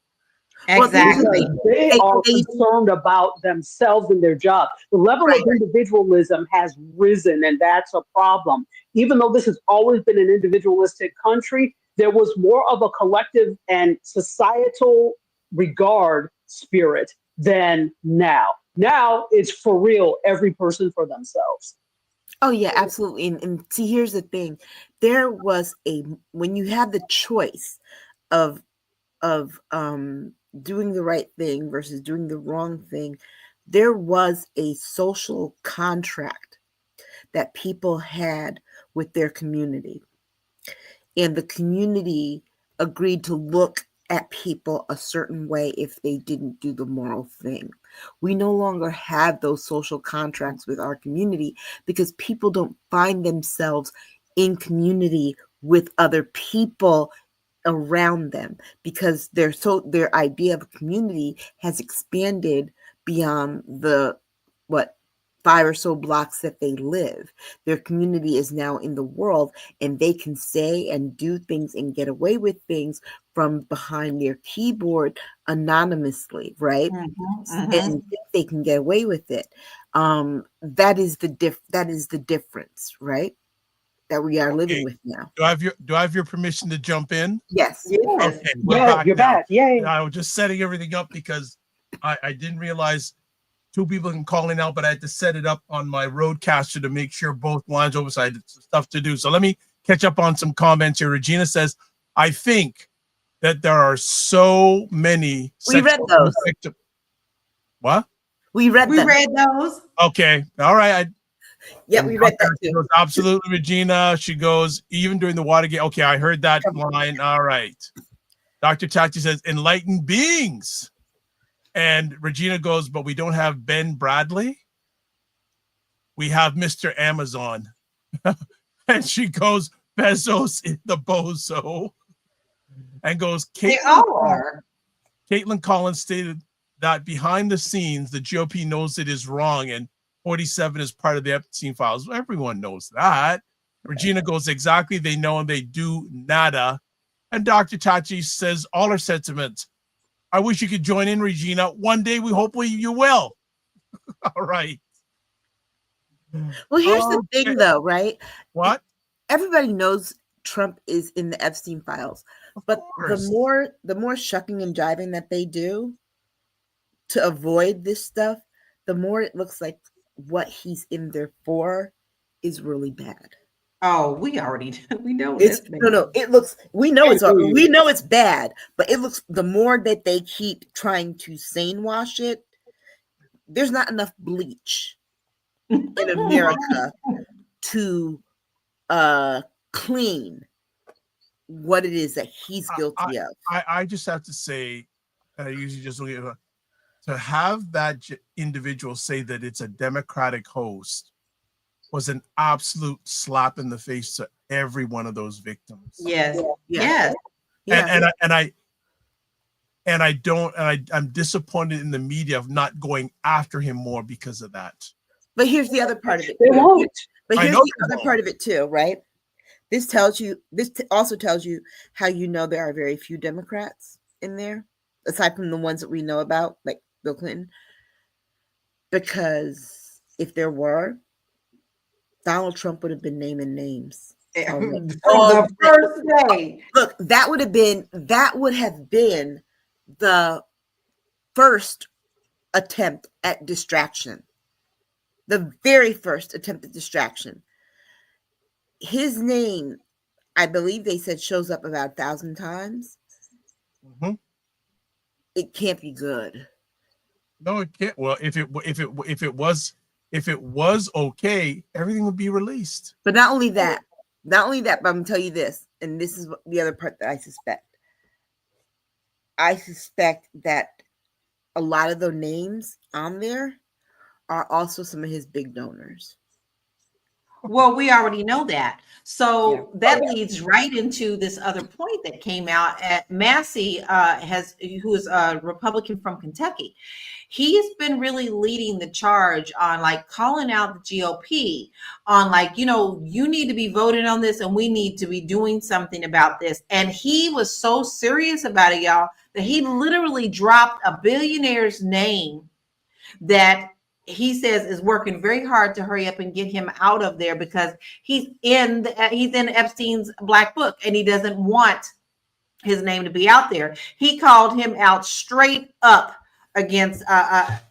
B: Exactly.
F: They are concerned about themselves and their job. The level of individualism has risen, and that's a problem. Even though this has always been an individualistic country, there was more of a collective and societal regard spirit than now. Now it's for real, every person for themselves.
C: Oh, yeah, absolutely. And see, here's the thing. There was when you have the choice of doing the right thing versus doing the wrong thing, there was a social contract that people had with their community. and the community agreed to look at people a certain way if they didn't do the moral thing. We no longer have those social contracts with our community because people don't find themselves in community with other people around them, because their idea of community has expanded beyond the 5 or so blocks that they live. Their community is now in the world, and they can say and do things and get away with things from behind their keyboard anonymously, right? And think they can get away with it. That is the difference, right? That we are living with now.
A: Do I have your permission to jump in?
C: Yes.
A: Okay, we're
F: Yeah,
A: back
F: you're
A: now.
F: back. Yay.
A: I was just setting everything up because I didn't realize 2 people can call in out, but I had to set it up on my roadcaster to make sure both lines open. So I had stuff to do. So let me catch up on some comments here. Regina says, I think that there are so many.
C: We read those.
A: What?
C: We read them.
B: those.
A: Okay. All right.
C: Yeah, we read that
A: She
C: too.
A: goes, absolutely, Regina. She goes, even during the Watergate. Okay, I heard that line. All right. Dr. Tati says, enlightened beings. And Regina goes, but we don't have Ben Bradley. We have Mr. Amazon. And she goes, Bezos in the bozo. And goes,
B: They all are.
A: Caitlin Collins stated that behind the scenes, the GOP knows it is wrong, and 47 is part of the Epstein files. Well, everyone knows that. Regina goes, exactly. They know and they do nada. And Dr. Tachi says all her sentiments. I wish you could join in, Regina. One day, hopefully you will. All right.
C: Well, here's the thing, though, right?
A: What?
C: Everybody knows Trump is in the Epstein files, but the more shucking and jiving that they do to avoid this stuff, the more it looks like what he's in there for is really bad.
B: Oh, we already we know
C: it's no. It looks we know it's bad, but it looks the more that they keep trying to sane wash it, there's not enough bleach in America to clean what it is that he's guilty of.
A: I just have to say, and I usually just look at to have that individual say that it's a Democratic host was an absolute slap in the face to every one of those victims.
B: Yes.
C: Yeah.
B: Yes.
A: I'm disappointed in the media of not going after him more because of that.
C: But here's the other part of it.
F: They won't.
C: But here's the other part of it too, right? This also tells you how you know there are very few Democrats in there, aside from the ones that we know about, like Bill Clinton. Because if there were, Donald Trump would have been naming names.
B: From the first day.
C: Look, that would have been the first attempt at distraction. The very first attempt at distraction. His name, I believe they said, shows up about 1,000 times.
A: Mm-hmm.
C: It can't be good.
A: No, it can't. Well, if it was okay, everything would be released.
C: But not only that, but I'm gonna tell you this, and this is the other part that I suspect. I suspect that a lot of the names on there are also some of his big donors.
B: Well, we already know that. So that leads right into this other point that came out at Massey, who is a Republican from Kentucky. He's been really leading the charge on like calling out the GOP on like, you need to be voting on this and we need to be doing something about this. And he was so serious about it, y'all, that he literally dropped a billionaire's name that he says is working very hard to hurry up and get him out of there because he's in Epstein's black book and he doesn't want his name to be out there. He called him out straight up against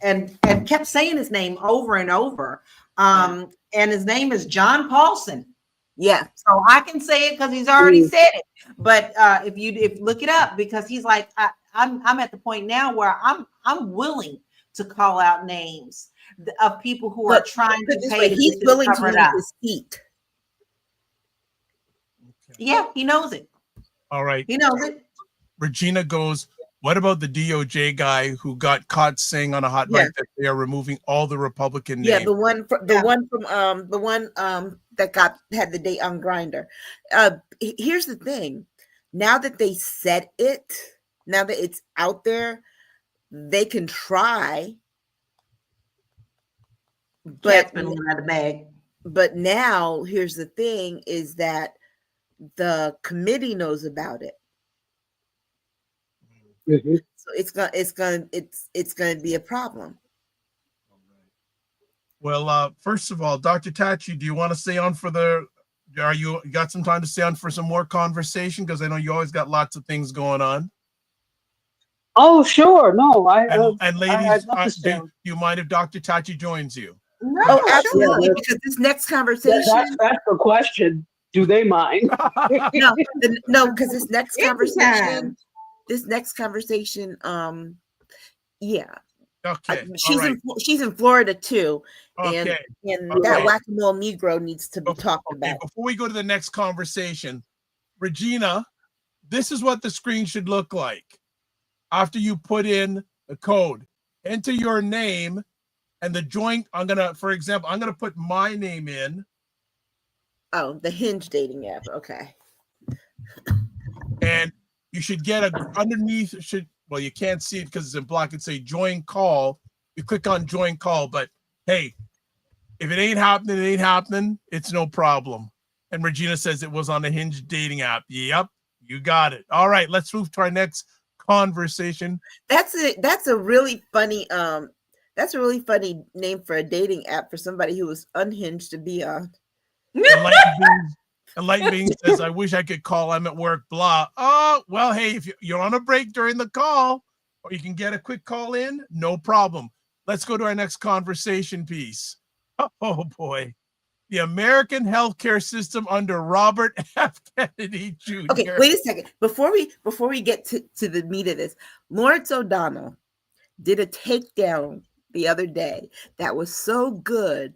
B: and kept saying his name over and over. And his name is John Paulson.
C: Yeah.
B: So I can say it because he's already said it. But if you look it up, because he's like, I'm at the point now where I'm willing to call out names of people who are trying to pay.
C: He's willing to lose his seat.
B: Yeah, he knows it.
A: All right.
B: He knows it.
A: Regina goes, what about the DOJ guy who got caught saying on a hot mic that they are removing all the Republican names?
C: Yeah, the one from that had the date on Grindr. Here's the thing. Now that they said it, now that it's out there, they can try.
B: Cat's been out of the bag.
C: But now here's the thing is that the committee knows about it.
F: Mhm.
C: So it's gonna be a problem.
A: Well, first of all, Dr. Tachi, do you want to stay on for you got some time to stay on for some more conversation? Because I know you always got lots of things going on.
F: Oh, sure. No,
A: and ladies, do you mind if Dr. Tachi joins you?
B: No,
C: absolutely.
F: Sure.
C: Because this next conversation.
F: That's the question. Do they mind?
C: No, because this next
B: Anytime.
C: conversation, yeah.
A: Okay.
C: She's in Florida too.
A: Okay.
C: And that whack-a-mole Negro needs to be talked about.
A: Before we go to the next conversation, Regina, this is what the screen should look like. After you put in the code, enter your name and the joint. For example, I'm gonna put my name in.
C: Oh, the Hinge dating app. Okay.
A: And you should get underneath. Well, you can't see it because it's in black. It say join call. You click on join call, but hey, if it ain't happening, it ain't happening. It's no problem. And Regina says it was on the Hinge dating app. Yep, you got it. All right, let's move to our next conversation.
C: That's a really funny name for a dating app for somebody who was unhinged to be on.
A: Enlightened Being says, I wish I could call. I'm at work, blah. Oh, well, hey, if you're on a break during the call, or you can get a quick call in, no problem. Let's go to our next conversation piece. Oh boy. The American healthcare system under Robert F. Kennedy Jr.
C: Okay, wait a second. Before we get to the meat of this, Lawrence O'Donnell did a takedown the other day that was so good.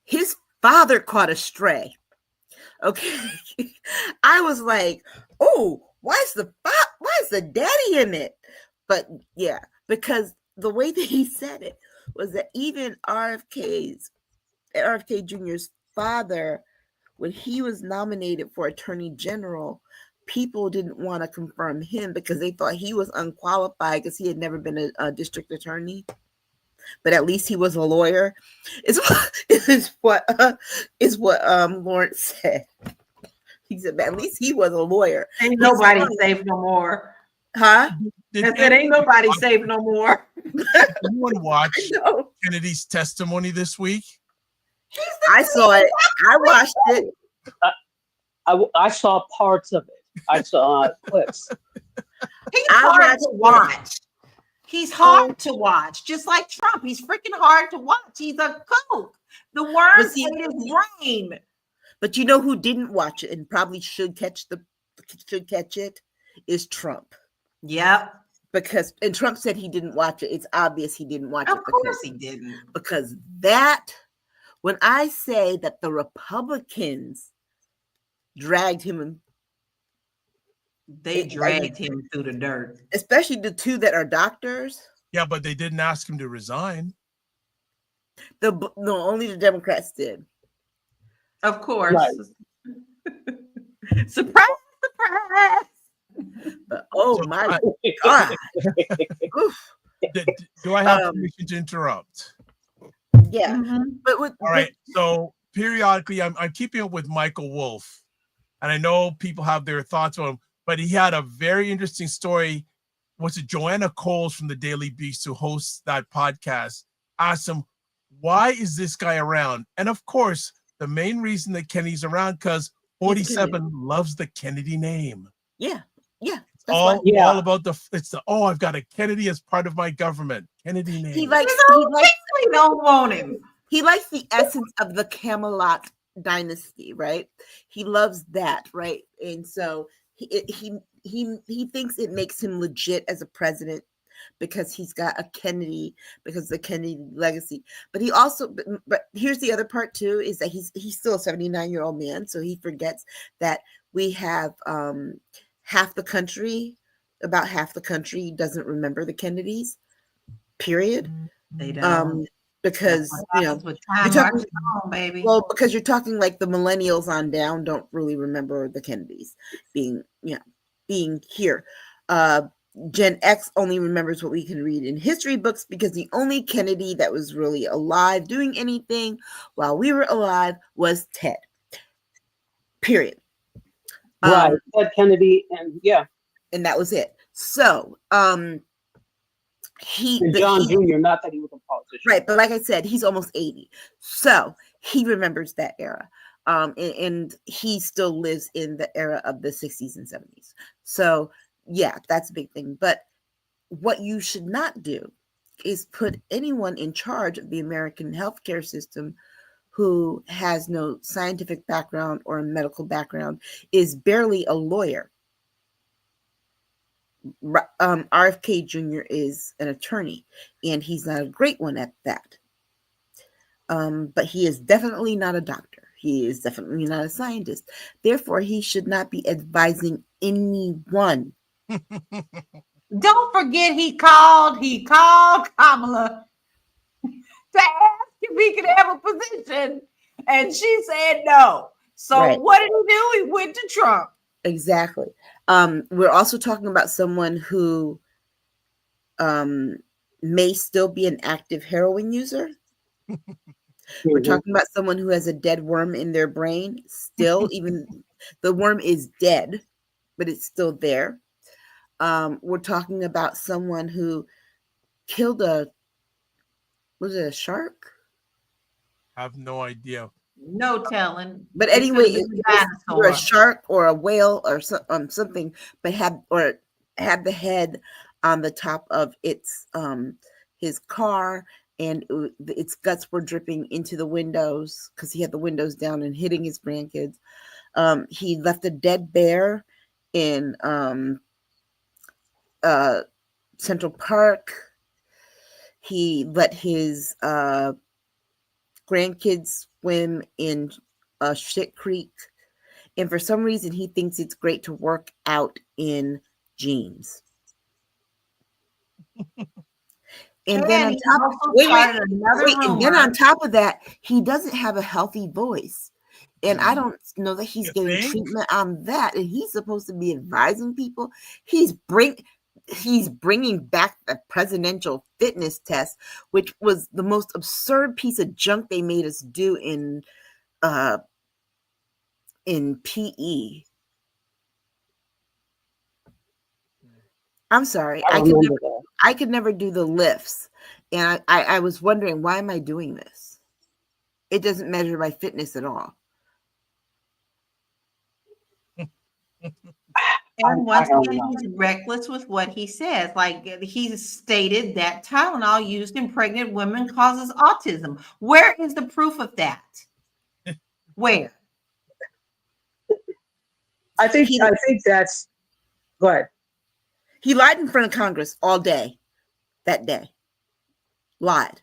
C: His father caught a stray. Okay. I was like, oh, why is the daddy in it? But yeah, because the way that he said it was that even RFK Jr.'s father, when he was nominated for Attorney General, people didn't want to confirm him because they thought he was unqualified because he had never been a district attorney. But at least he was a lawyer. Is what Lawrence said. He said, at least he was a lawyer.
B: Ain't nobody safe no more.
C: Huh?
B: I said, ain't nobody safe no more.
A: Anyone watch Kennedy's testimony this week?
C: I saw it. I watched it.
F: I saw parts of it. I saw clips.
B: He's hard to watch. He's hard to watch, just like Trump. He's freaking hard to watch. He's a kook. The worms in his brain.
C: But you know who didn't watch it and probably should catch it is Trump.
B: Yep.
C: And Trump said he didn't watch it. It's obvious he didn't watch it.
B: Of course he didn't.
C: Because when I say that the Republicans dragged him,
B: they dragged him through the dirt.
C: Especially the two that are doctors.
A: Yeah, but they didn't ask him to resign.
C: Only the Democrats did.
B: Of course.
F: Right.
B: Surprise.
C: But, my God.
A: Do I have permission to interrupt?
C: Yeah.
B: Mm-hmm.
A: All right. So periodically, I'm keeping up with Michael Wolff. And I know people have their thoughts on him, but he had a very interesting story. Was it Joanna Coles from the Daily Beast, who hosts that podcast, asked him, why is this guy around? And of course, the main reason that Kennedy's around, because 47 loves the Kennedy name.
C: Yeah. Yeah.
A: All about I've got a Kennedy as part of my government. Kennedy name.
B: We don't want him.
C: He likes the essence of the Camelot dynasty, right? He loves that, right? And so he thinks it makes him legit as a president because he's got a Kennedy, because of the Kennedy legacy. But he also, but here's the other part too, is that he's still a 79-year-old man. So he forgets that We have half the country, about half the country doesn't remember the Kennedys, period.
B: They don't.
C: Because,
B: What happens with time
C: you're talking,
B: marches on, baby.
C: well, because you're talking like the millennials on down don't really remember the Kennedys being here. Gen X only remembers what we can read in history books, because the only Kennedy that was really alive doing anything while we were alive was Ted. Period.
F: Right. Ted Kennedy,
C: And that was it. So,
F: and John Jr., not that he was a politician.
C: Right, but like I said, he's almost 80. So he remembers that era. And he still lives in the era of the 60s and 70s. So yeah, that's a big thing. But what you should not do is put anyone in charge of the American healthcare system who has no scientific background or medical background, is barely a lawyer. RFK Jr. is an attorney, and he's not a great one at that. But he is definitely not a doctor. He is definitely not a scientist. Therefore, he should not be advising anyone.
B: Don't forget he called Kamala to ask if he could have a position, and she said no. So
C: Right.
B: What did he do? He went to Trump.
C: Exactly. We're also talking about someone who may still be an active heroin user. We're talking about someone who has a dead worm in their brain still, even the worm is dead, but it's still there. We're talking about someone who killed was it a shark?
A: I have no idea.
B: No telling.
C: But anyway, it was a shark or a whale or something, but had the head on the top of its his car, and its guts were dripping into the windows because he had the windows down and hitting his grandkids. He left a dead bear in Central Park. He let his grandkids swim in Shit Creek, and for some reason he thinks it's great to work out in jeans. And then on top of that, he doesn't have a healthy voice, and I don't know that he's getting treatment on that. And he's supposed to be advising people. He's bringing back the presidential fitness test, which was the most absurd piece of junk they made us do in PE. I'm sorry, I could never do the lifts, and I was wondering, why am I doing this? It doesn't measure my fitness at all.
B: And once again, he's reckless with what he says. Like, he stated that Tylenol used in pregnant women causes autism. Where is the proof of that? Where?
F: I think that's. Go ahead.
C: He lied in front of Congress all day that day. Lied.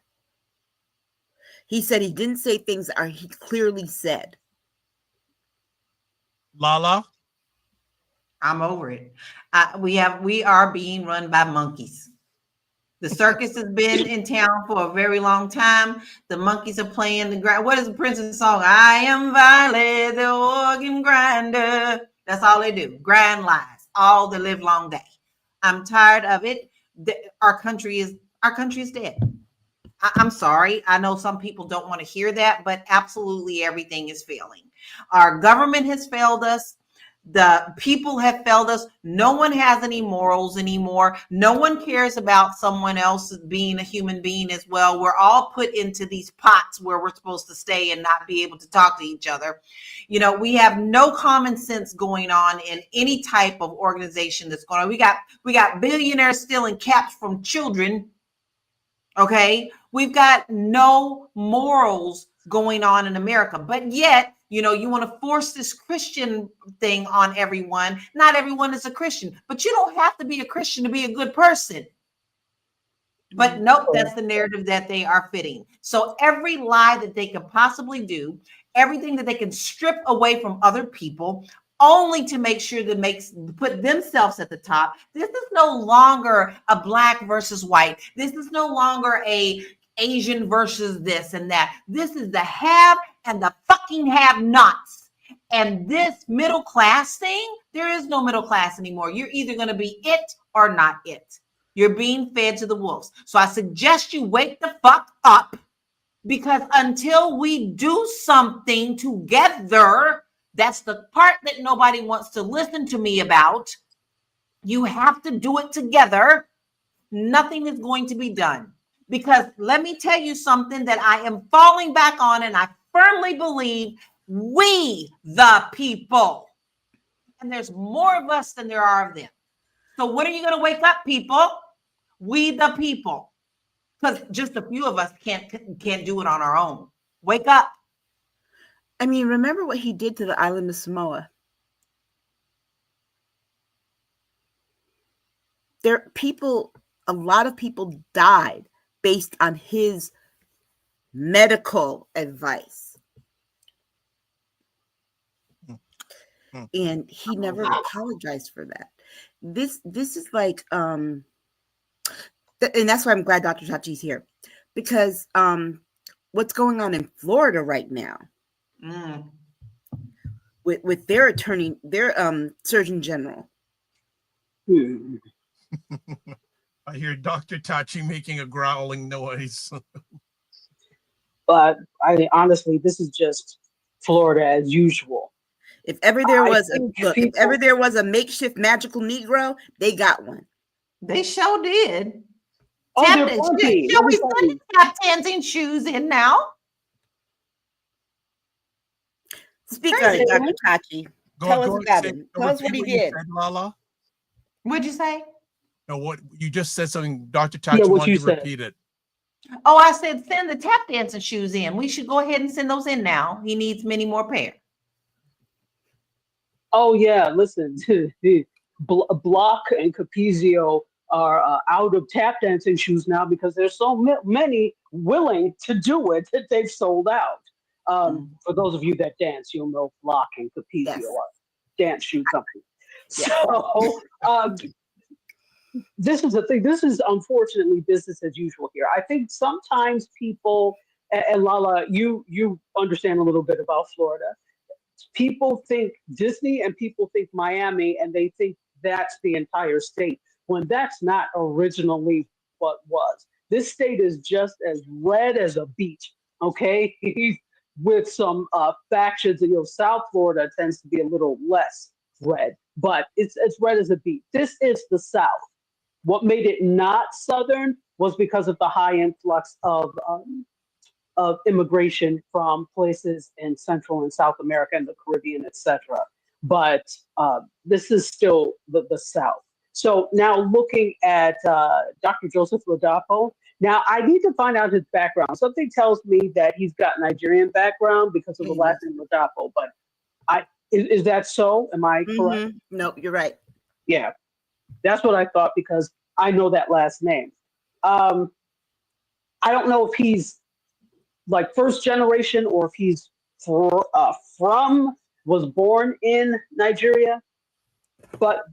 C: He said he didn't say things that he clearly said.
A: LaLa?
B: I'm over it. We are being run by monkeys. The circus has been in town for a very long time. The monkeys are playing the ground. What is the Prince's song? I am Violet, the organ grinder. That's all they do. Grind lies all the live long day. I'm tired of it. Our country is dead. I'm sorry. I know some people don't want to hear that, but absolutely everything is failing. Our government has failed us. The people have failed us. No one has any morals anymore. No one cares about someone else being a human being as well. We're all put into these pots where we're supposed to stay and not be able to talk to each other. You know, we have no common sense going on in any type of organization that's going on. We got billionaires stealing caps from children. Okay. We've got no morals going on in America, but yet, you know, you want to force this Christian thing on everyone. Not everyone is a Christian, but you don't have to be a Christian to be a good person. But nope, that's the narrative that they are fitting. So every lie that they can possibly do, everything that they can strip away from other people, only to make sure to put themselves at the top. This is no longer a black versus white. This is no longer a Asian versus this and that. This is the have and the fucking have-nots. And this middle class thing, there is no middle class anymore. You're either going to be it or not it. You're being fed to the wolves. So I suggest you wake the fuck up, because until we do something together, that's the part that nobody wants to listen to me about. You have to do it together. Nothing is going to be done. Because let me tell you something that I am falling back on, and I firmly believe we the people. And there's more of us than there are of them. So when are you going to wake up, people? We the people. Because just a few of us can't do it on our own. Wake up.
C: I mean, remember what he did to the island of Samoa? A lot of people died based on his medical advice. And he never apologized for that. This is like, and that's why I'm glad Dr. Chachi's here, because what's going on in Florida right now with their attorney, their surgeon general.
A: I hear Dr. Tachi making a growling noise.
F: But honestly, this is just Florida as usual.
C: If ever there was a makeshift magical Negro, they got one.
B: They sure did.
F: Oh,
B: Shall
F: they're
B: we send tap dancing shoes in now?
C: Speak on it, Dr. Tachi. Tell us about him. Tell us what he did.
A: LaLa?
B: What'd you say?
A: No, what you just said something, Dr. Tachi wanted to repeat it.
B: Oh, I said send the tap dancing shoes in. We should go ahead and send those in now. He needs many more pairs.
F: Oh yeah, listen, Block and Capizio are out of tap dancing shoes now because there's so many willing to do it that they've sold out. For those of you that dance, you'll know Block and Capizio are dance shoe company. So this is the thing. This is unfortunately business as usual here. I think sometimes people, and Lala, you understand a little bit about Florida. People think Disney and people think Miami, and they think that's the entire state, when that's not originally what was. This state is just as red as a beet, okay? With some factions, South Florida tends to be a little less red, but it's as red as a beet. This is the South. What made it not Southern was because of the high influx of immigration from places in Central and South America and the Caribbean, etc. But this is still the South. So now looking at Dr. Joseph Ladapo, now I need to find out his background. Something tells me that he's got Nigerian background because of the last name Ladapo, but is that so? Am I correct?
C: No, you're right.
F: Yeah, that's what I thought because I know that last name. I don't know if he's like first generation or if he's was born in Nigeria, but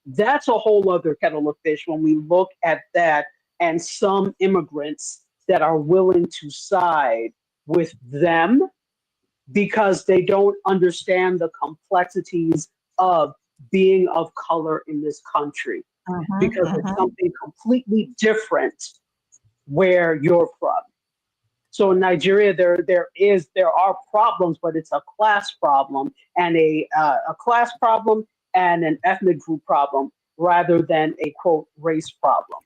F: that's a whole other kettle of fish when we look at that and some immigrants that are willing to side with them because they don't understand the complexities of being of color in this country because it's something completely different where you're from. So in Nigeria, there are problems, but it's a class problem and a class problem and an ethnic group problem rather than a quote race problem,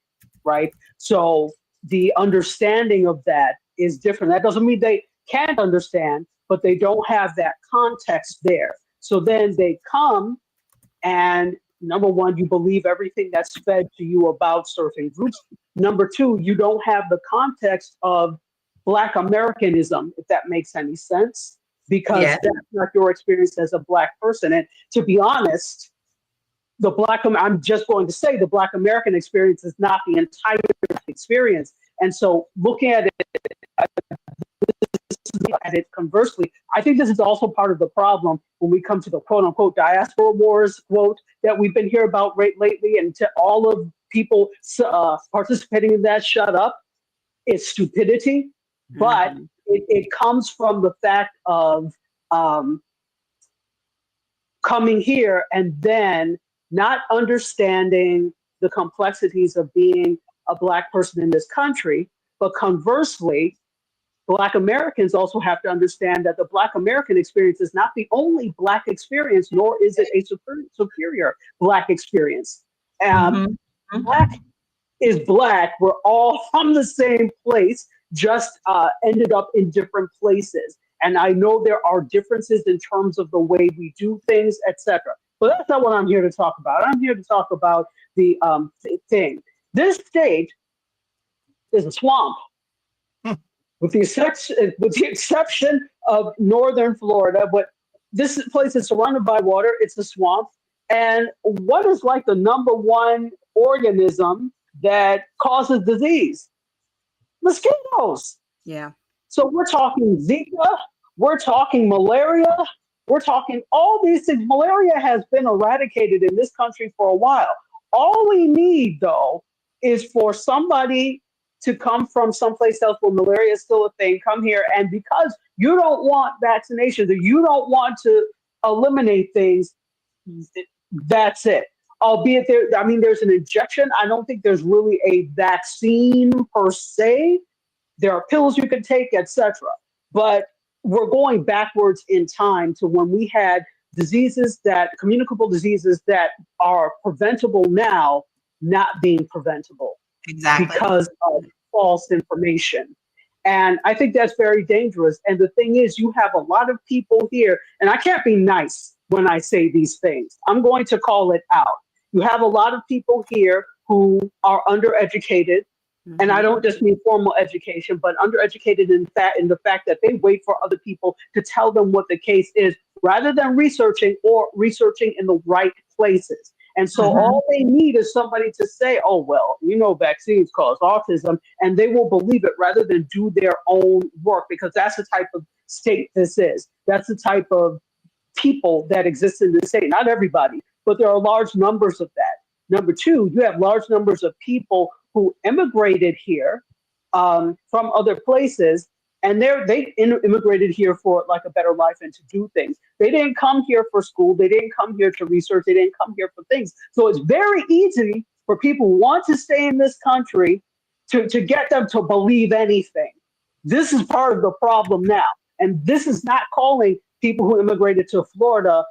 F: right? So the understanding of that is different. That doesn't mean they can't understand, but they don't have that context there. So then they come and number one, you believe everything that's fed to you about certain groups. Number two, you don't have the context of Black Americanism, if that makes any sense, because that's not your experience as a Black person. And to be honest, I'm just going to say the Black American experience is not the entire experience. And so looking at it, at it conversely. I think this is also part of the problem when we come to the quote unquote diaspora wars quote that we've been hearing about lately, and to all of people participating in that, shut up. It's stupidity, but it comes from the fact of coming here and then not understanding the complexities of being a Black person in this country. But conversely, Black Americans also have to understand that the Black American experience is not the only Black experience, nor is it a superior Black experience. Black is Black. We're all from the same place, just ended up in different places. And I know there are differences in terms of the way we do things, etc. But that's not what I'm here to talk about. I'm here to talk about the thing. This state is a swamp. With the exception of northern Florida, but this place is surrounded by water. It's a swamp. And what is like the number one organism that causes disease? Mosquitoes.
C: Yeah.
F: So we're talking Zika, we're talking malaria, we're talking all these things. Malaria has been eradicated in this country for a while. All we need, though, is for somebody to come from someplace else where malaria is still a thing, come here, and because you don't want vaccinations or you don't want to eliminate things, that's it. Albeit there's an injection. I don't think there's really a vaccine per se. There are pills you can take, etc. But we're going backwards in time to when we had communicable diseases that are preventable now, not being preventable.
B: Exactly.
F: Because of false information. And I think that's very dangerous. And the thing is, you have a lot of people here, and I can't be nice when I say these things. I'm going to call it out. You have a lot of people here who are undereducated. And I don't just mean formal education, but undereducated in the fact that they wait for other people to tell them what the case is, rather than researching in the right places. And so all they need is somebody to say, oh, well, vaccines cause autism, and they will believe it rather than do their own work, because that's the type of state this is. That's the type of people that exist in the state. Not everybody, but there are large numbers of that. Number two, you have large numbers of people who immigrated here from other places, and they immigrated here for like a better life and to do things. They didn't come here for school. They didn't come here to research. They didn't come here for things. So it's very easy for people who want to stay in this country to get them to believe anything. This is part of the problem now. And this is not calling people who immigrated to Florida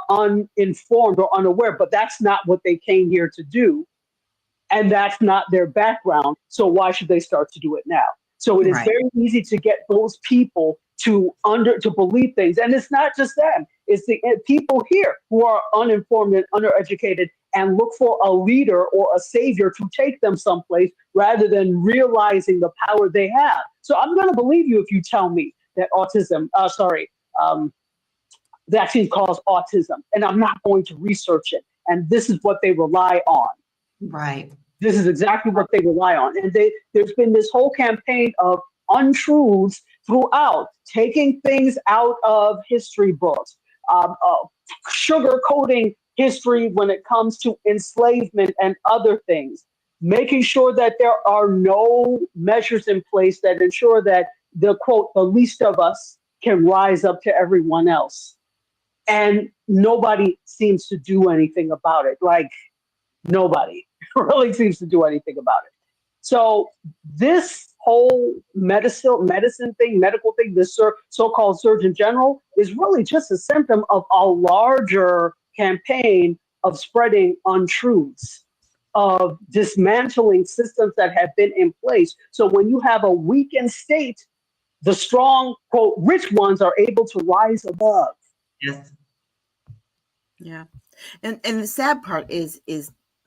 F: uninformed or unaware, but that's not what they came here to do. And that's not their background. So why should they start to do it now? So it is very easy to get those people to believe things. And it's not just them. It's the people here who are uninformed and undereducated and look for a leader or a savior to take them someplace rather than realizing the power they have. So I'm going to believe you if you tell me that vaccines cause autism, and I'm not going to research it. And this is what they rely on.
B: Right.
F: This is exactly what they rely on. And there's been this whole campaign of untruths throughout, taking things out of history books, sugarcoating history when it comes to enslavement and other things, making sure that there are no measures in place that ensure that the quote, the least of us can rise up to everyone else. And nobody seems to do anything about it. Like, nobody really seems to do anything about it. So this whole medical thing, this so-called Surgeon General, is really just a symptom of a larger campaign of spreading untruths, of dismantling systems that have been in place. So when you have a weakened state, the strong, quote, rich ones are able to rise above.
B: Yes.
C: Yeah. And the sad part is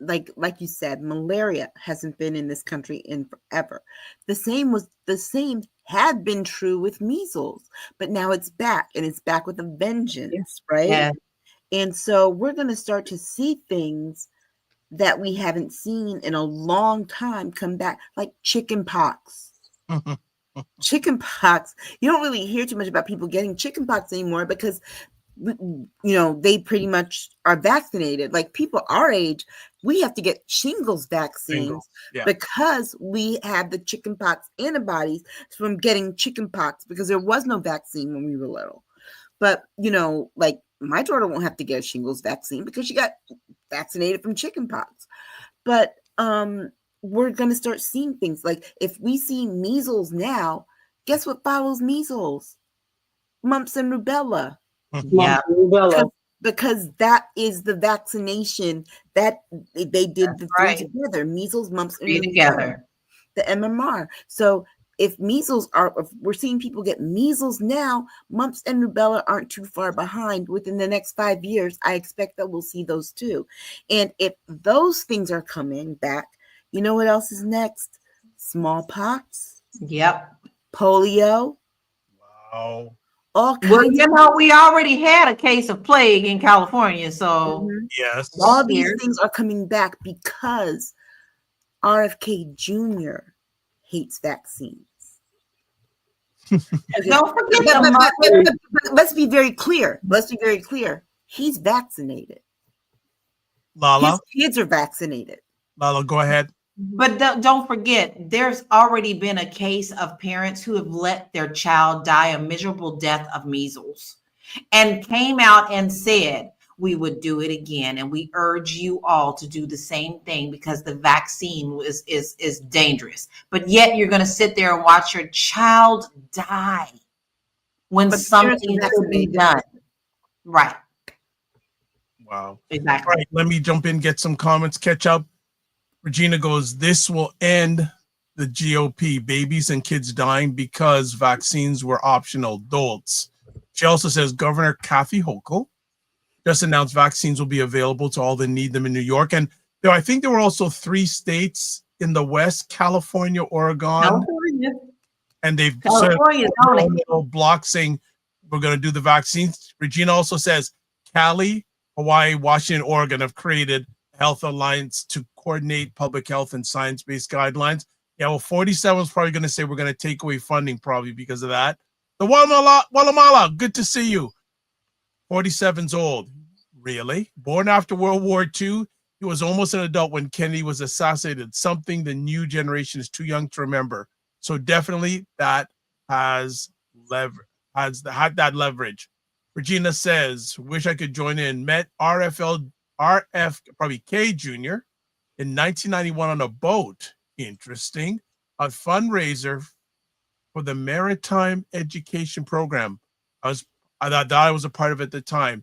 C: like you said, malaria hasn't been in this country in forever. The same had been true with measles, but now it's back, and it's back with a vengeance, right?
B: Yeah.
C: And so we're going to start to see things that we haven't seen in a long time come back, like chicken pox. chickenpox. You don't really hear too much about people getting chickenpox anymore because, they pretty much are vaccinated. Like people our age, we have to get shingles vaccines because we have the chickenpox antibodies from getting chickenpox because there was no vaccine when we were little. But, like my daughter won't have to get a shingles vaccine because she got vaccinated from chickenpox. But we're going to start seeing things like if we see measles now, guess what follows measles? Mumps and rubella.
B: Yeah.
C: Because that is the vaccination that they did the three together: measles, mumps, and rubella,
B: together.
C: The MMR. So if we're seeing people get measles now, mumps and rubella aren't too far behind. Within the next 5 years, I expect that we'll see those too. And if those things are coming back, you know what else is next? Smallpox.
B: Yep.
C: Polio.
A: Wow.
C: All kinds
B: we already had a case of plague in California, so
A: yes,
C: all these things are coming back because RFK Jr. hates vaccines.
B: Don't forget
C: but let's be very clear. He's vaccinated.
A: Lala.
C: His kids are vaccinated.
A: Lala, go ahead.
B: But don't forget, there's already been a case of parents who have let their child die a miserable death of measles and came out and said, we would do it again. And we urge you all to do the same thing because the vaccine is dangerous. But yet you're going to sit there and watch your child die when something could be done. Right.
A: Wow.
B: Exactly.
A: All right, let me jump in, get some comments, catch up. Regina goes, this will end the GOP, babies and kids dying because vaccines were optional. Adults. She also says Governor Kathy Hochul just announced vaccines will be available to all that need them in New York. And I think there were also 3 states in the West, California, Oregon. And they've set a little block saying we're going to do the vaccines. Regina also says Cali, Hawaii, Washington, Oregon have created Health Alliance to coordinate public health and science-based guidelines. Yeah, well, 47 is probably going to say we're going to take away funding probably because of that. The Walamala, good to see you. 47's old. Really? Born after World War II, he was almost an adult when Kennedy was assassinated, something the new generation is too young to remember. So definitely that had that leverage. Regina says, wish I could join in. Met RFK Jr. in 1991 on a boat. Interesting. A fundraiser for the Maritime Education Program. I thought I was a part of it at the time.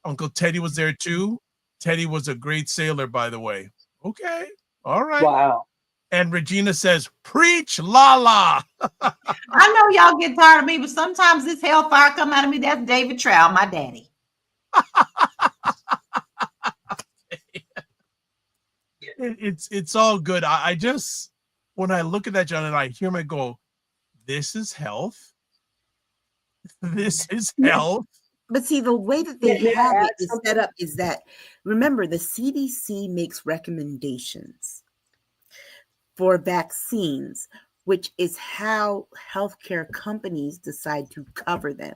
A: Uncle Teddy was there too. Teddy was a great sailor, by the way. Okay. All right.
F: Wow.
A: And Regina says, preach, Lala.
B: I know y'all get tired of me, but sometimes this hellfire come out of me. That's David Trout, my daddy.
A: It's all good. I just, when I look at that, John, and I hear him, I go, this is health. This is health.
C: But see, the way that they have it is set up is that, remember, the CDC makes recommendations for vaccines, which is how healthcare companies decide to cover them.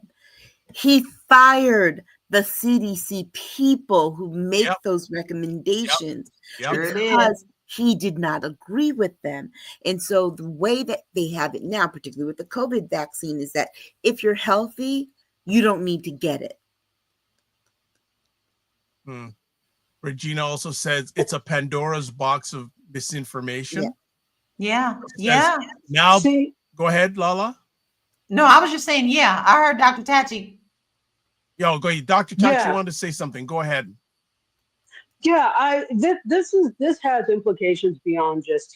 C: He fired the CDC people who make those recommendations because he did not agree with them. And so the way that they have it now, particularly with the COVID vaccine, is that if you're healthy, you don't need to get it.
A: Regina also says it's a Pandora's box of misinformation.
B: Yeah.
A: Now, go ahead, Lala.
B: No, I was just saying, I heard Dr. Tachi.
A: Yo, go ahead. Dr. Tachi wanted to say something. Go ahead.
F: Yeah, this has implications beyond just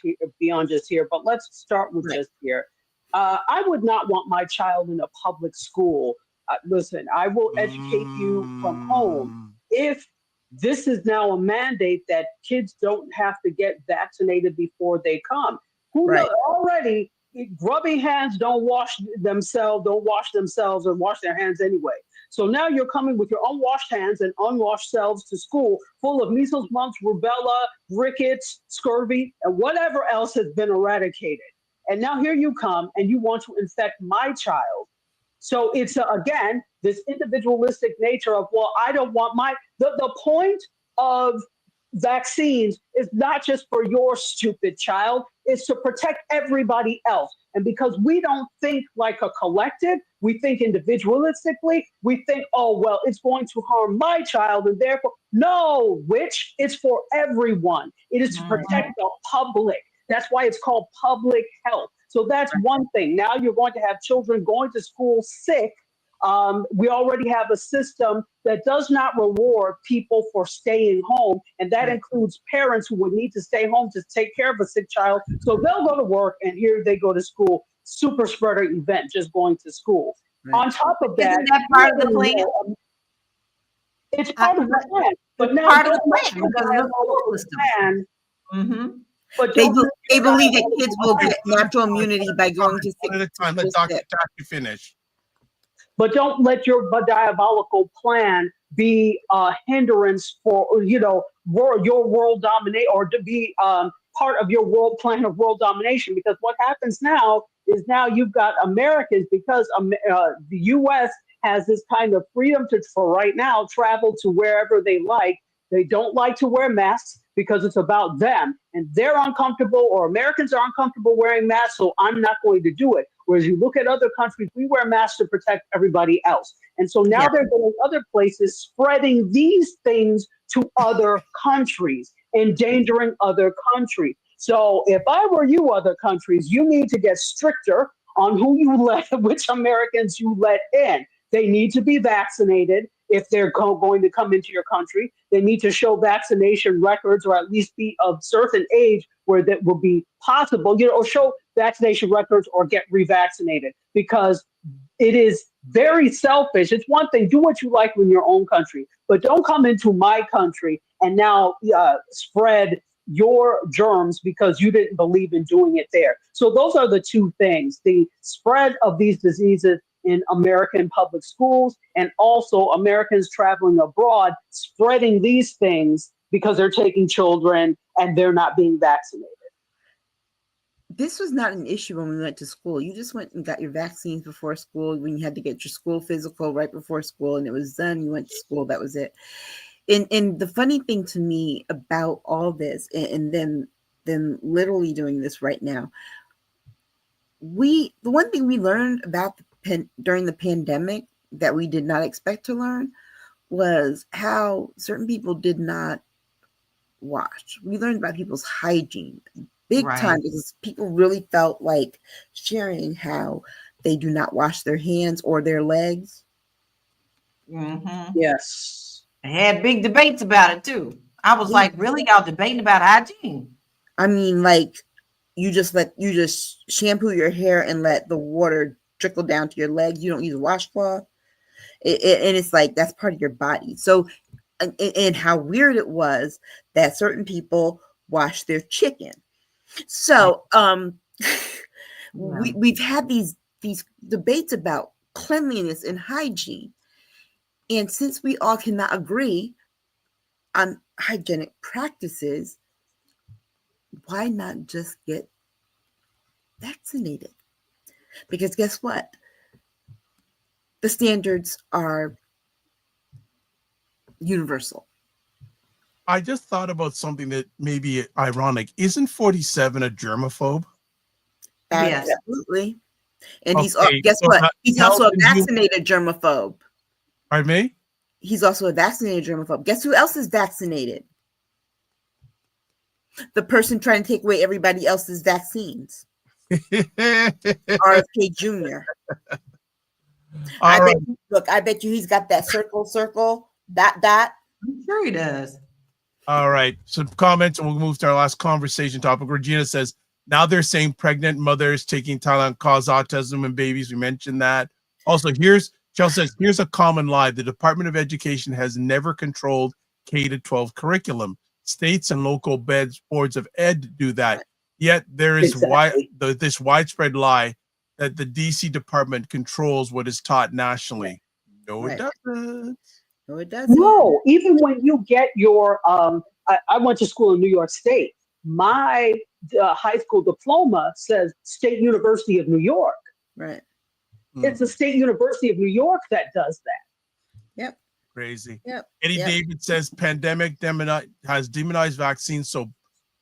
F: here. But let's start with just here. I would not want my child in a public school. Listen, I will educate you from home. If this is now a mandate that kids don't have to get vaccinated before they come, who knows? Already, grubby hands don't wash themselves, and wash their hands anyway. So now you're coming with your unwashed hands and unwashed selves to school full of measles, mumps, rubella, rickets, scurvy, and whatever else has been eradicated. And now here you come and you want to infect my child. So it's, again, this individualistic nature of, well, I don't want the point of vaccines is not just for your stupid child, it's to protect everybody else. And because we don't think like a collective, we think individualistically, we think, oh, well, it's going to harm my child, and therefore, no, which it's for everyone. It is to protect the public. That's why it's called public health. So that's one thing. Now you're going to have children going to school sick. We already have a system that does not reward people for staying home, and that includes parents who would need to stay home to take care of a sick child. So they'll go to work, and here they go to school. Super spreader event, just going to school. Right. On top of that,
B: isn't that part of the plan?
F: It's part of the plan, but now
B: part of the plan because of the plan.
C: Mm-hmm. But they believe that kids will get natural immunity by going to
A: one at a time. Let Dr. finish.
F: But don't let your diabolical plan be a hindrance for your world dominate, or to be part of your world plan of world domination. Because what happens now is now you've got Americans, because the U.S. has this kind of freedom to, for right now, travel to wherever they like. They don't like to wear masks because it's about them, and they're uncomfortable, or Americans are uncomfortable wearing masks, so I'm not going to do it. Whereas you look at other countries, we wear masks to protect everybody else. And so now they're going other places, spreading these things to other countries, endangering other countries. So if I were you, other countries, you need to get stricter on who you let, which Americans you let in. They need to be vaccinated. If they're going to come into your country, they need to show vaccination records, or at least be of certain age where that will be possible, or show vaccination records or get revaccinated, because it is very selfish. It's one thing, do what you like in your own country, but don't come into my country and now spread your germs because you didn't believe in doing it there. So those are the two things: the spread of these diseases in American public schools, and also Americans traveling abroad spreading these things because they're taking children and they're not being vaccinated.
C: This was not an issue when we went to school. You just went and got your vaccines before school, when you had to get your school physical right before school, and it was done. You went to school, that was it. And the funny thing to me about all this, and then literally doing this right now, the one thing we learned about during the pandemic that we did not expect to learn was how certain people did not wash. We learned about people's hygiene big time, because people really felt like sharing how they do not wash their hands or their legs.
B: Mm-hmm.
F: Yes.
B: I had big debates about it too. I was like, really? Y'all debating about hygiene? I
C: mean, like, you just shampoo your hair and let the water trickle down to your legs. You don't use a washcloth. And it's like, that's part of your body. So, and how weird it was that certain people wash their chicken. So we've had these debates about cleanliness and hygiene. And since we all cannot agree on hygienic practices, why not just get vaccinated? Because guess what? The standards are universal.
A: I just thought about something that may be ironic. Isn't 47 a germaphobe?
B: Yes.
C: Absolutely. And guess what? He's also a vaccinated germaphobe.
A: Pardon me?
C: He's also a vaccinated germaphobe. Guess who else is vaccinated? The person trying to take away everybody else's vaccines. RFK Jr. I bet you he's got that circle, dot.
B: I'm sure he does.
A: All right. Some comments, and we'll move to our last conversation topic. Regina says, now they're saying pregnant mothers taking Tylenol cause autism in babies. We mentioned that. Also, Chelsea says, here's a common lie. The Department of Education has never controlled K-12 curriculum. States and local boards of ed do that. Yet there is this widespread lie that the DC department controls what is taught nationally. No, it doesn't.
C: No, it doesn't.
F: No, even when you get your, I went to school in New York State. My high school diploma says State University of New York.
C: Right.
F: It's the State University of New York that does that.
C: Yep.
A: Crazy.
C: Yep.
A: Eddie
C: Yep.
A: David says pandemic has demonized vaccines, so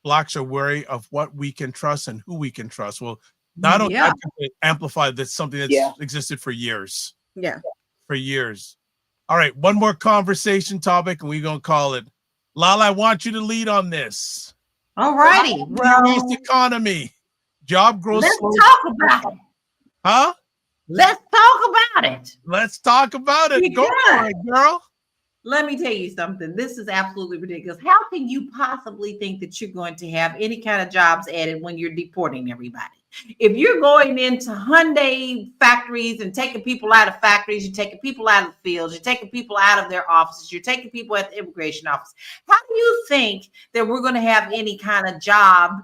A: Blacks are wary of what we can trust and who we can trust. Well, not only that, amplify that's something that's existed for years.
C: Yeah.
A: For years. All right, one more conversation topic, and we're gonna call it. Lala, I want you to lead on this.
B: All righty.
A: U.S. economy, job growth.
B: Let's talk about it.
A: Huh?
B: Let's talk about it.
A: Let's talk about it. Go for it, girl.
B: Let me tell you something. This is absolutely ridiculous. How can you possibly think that you're going to have any kind of jobs added when you're deporting everybody? If you're going into Hyundai factories and taking people out of factories, you're taking people out of the fields, you're taking people out of their offices, you're taking people at the immigration office. How do you think that we're going to have any kind of job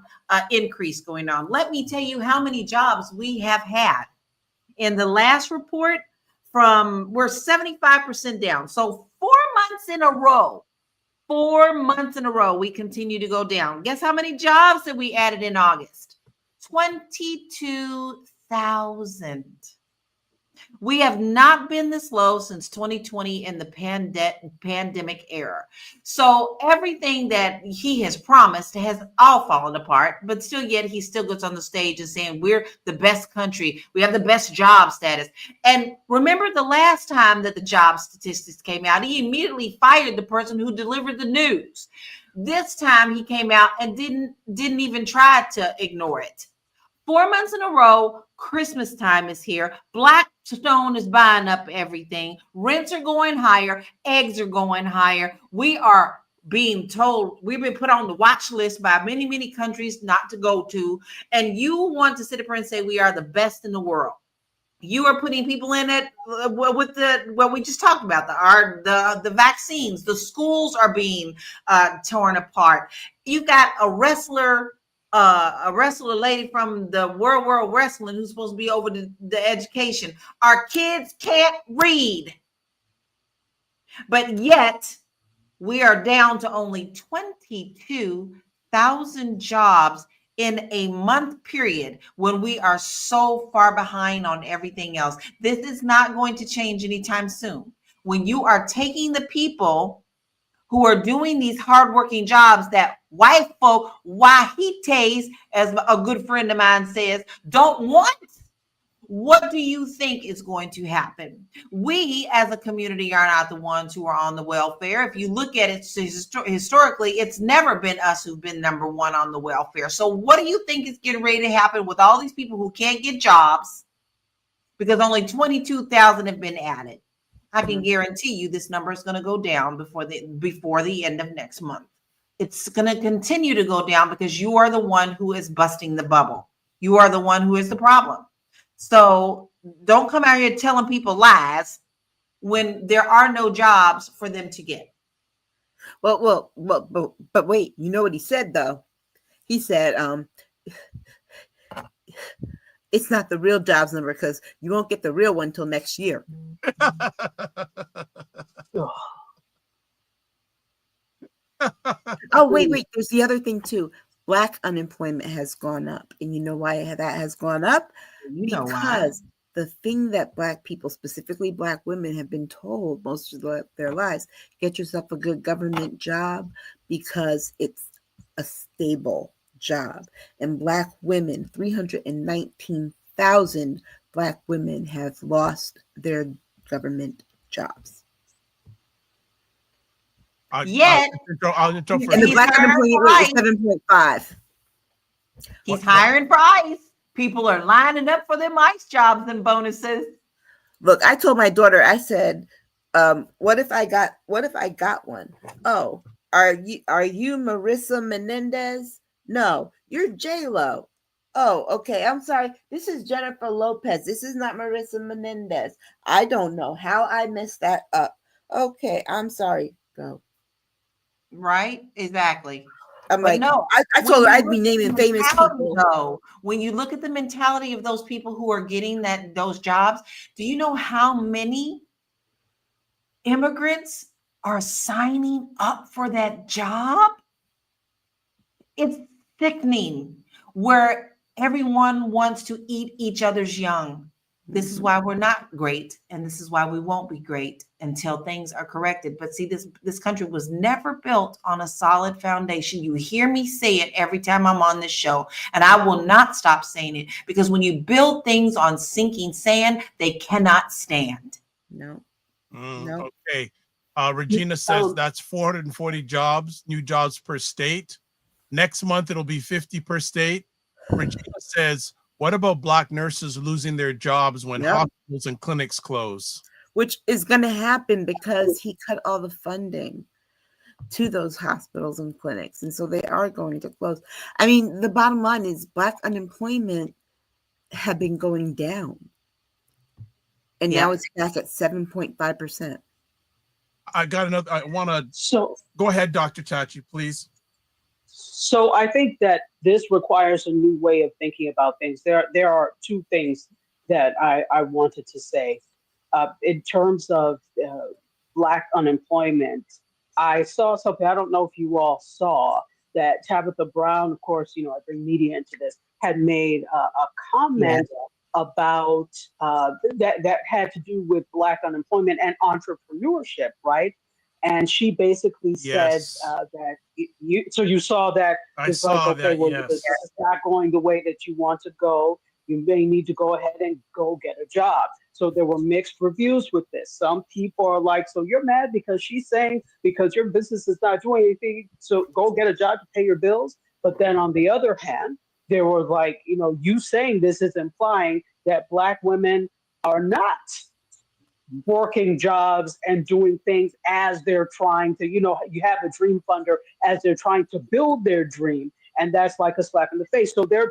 B: increase going on? Let me tell you how many jobs we have had. In the last report, we're 75% down. So 4 months in a row, 4 months in a row, we continue to go down. Guess how many jobs that we added in August? 22,000. We have not been this low since 2020 in the pandemic era. So everything that he has promised has all fallen apart, but still yet he still goes on the stage and saying we're the best country. We have the best job status. And remember the last time that the job statistics came out, he immediately fired the person who delivered the news. This time he came out and didn't even try to ignore it. 4 months in a row, Christmas time is here. Blackstone is buying up everything. Rents are going higher. Eggs are going higher. We are being told, we've been put on the watch list by many, many countries not to go to. And you want to sit up here and say we are the best in the world. You are putting people in it with what we just talked about, the vaccines. The schools are being torn apart. You've got a wrestler lady from the World Wrestling who's supposed to be over the education. Our kids can't read, but yet we are down to only 22,000 jobs in a month period when we are so far behind on everything else. This is not going to change anytime soon. When you are taking the people who are doing these hardworking jobs that white folk, wahites, as a good friend of mine says, don't want, what do you think is going to happen? We as a community are not the ones who are on the welfare. If you look at it historically, it's never been us who've been number one on the welfare. So what do you think is getting ready to happen with all these people who can't get jobs because only 22,000 have been added? I can guarantee you this number is going to go down before the end of next month. It's going to continue to go down because you are the one who is busting the bubble. You are the one who is the problem. So don't come out here telling people lies when there are no jobs for them to get.
C: Well, but wait, you know what he said though? He said, it's not the real jobs number because you won't get the real one until next year. Oh, wait. There's the other thing too. Black unemployment has gone up. And you know why that has gone up? Because the thing that Black people, specifically Black women, have been told most of their lives, get yourself a good government job because it's a stable job. And Black women, 319,000 Black women have lost their government jobs.
A: I'll intro for
C: And the Black unemployment rate is 7.5.
B: He's hiring for ICE. People are lining up for them ICE jobs and bonuses.
C: Look, I told my daughter, I said, what if I got one? Oh, are you Marissa Menendez? No, you're J-Lo. Oh, okay. I'm sorry. This is Jennifer Lopez. This is not Marissa Menendez. I don't know how I messed that up. Okay, I'm sorry. Go.
B: Right? Exactly.
C: I'm
B: but
C: like,
B: no,
C: I told her I'd be naming famous people.
B: No, when you look at the mentality of those people who are getting those jobs, do you know how many immigrants are signing up for that job? It's sickening. where everyone wants to eat each other's young. This is why we're not great, and this is why we won't be great until things are corrected. But see, this country was never built on a solid foundation. You hear me say it every time I'm on this show, and I will not stop saying it, because when you build things on sinking sand, they cannot stand.
C: No. No.
A: Okay. Regina says that's 440 jobs, new jobs per state. Next month, it'll be 50 per state. Regina says, what about Black nurses losing their jobs when hospitals and clinics close?
C: Which is going to happen because he cut all the funding to those hospitals and clinics. And so they are going to close. I mean, the bottom line is Black unemployment had been going down. And now it's back at 7.5%.
A: I got another. I want to. Go ahead, Dr. Tachi, please.
F: So I think that this requires a new way of thinking about things. There are two things that I wanted to say. In terms of Black unemployment, I saw something, I don't know if you all saw, that Tabitha Brown, of course, I bring media into this, had made a comment about that had to do with Black unemployment and entrepreneurship, right? And she basically said that you saw that.
A: I saw that,
F: well, this is not going the way that you want to go. You may need to go ahead and go get a job. So there were mixed reviews with this. Some people are like, so you're mad because she's saying because your business is not doing anything, so go get a job to pay your bills. But then on the other hand, there were like, you saying this is implying that Black women are not working jobs and doing things as they're trying to, you have a dream funder as they're trying to build their dream. And that's like a slap in the face. So there's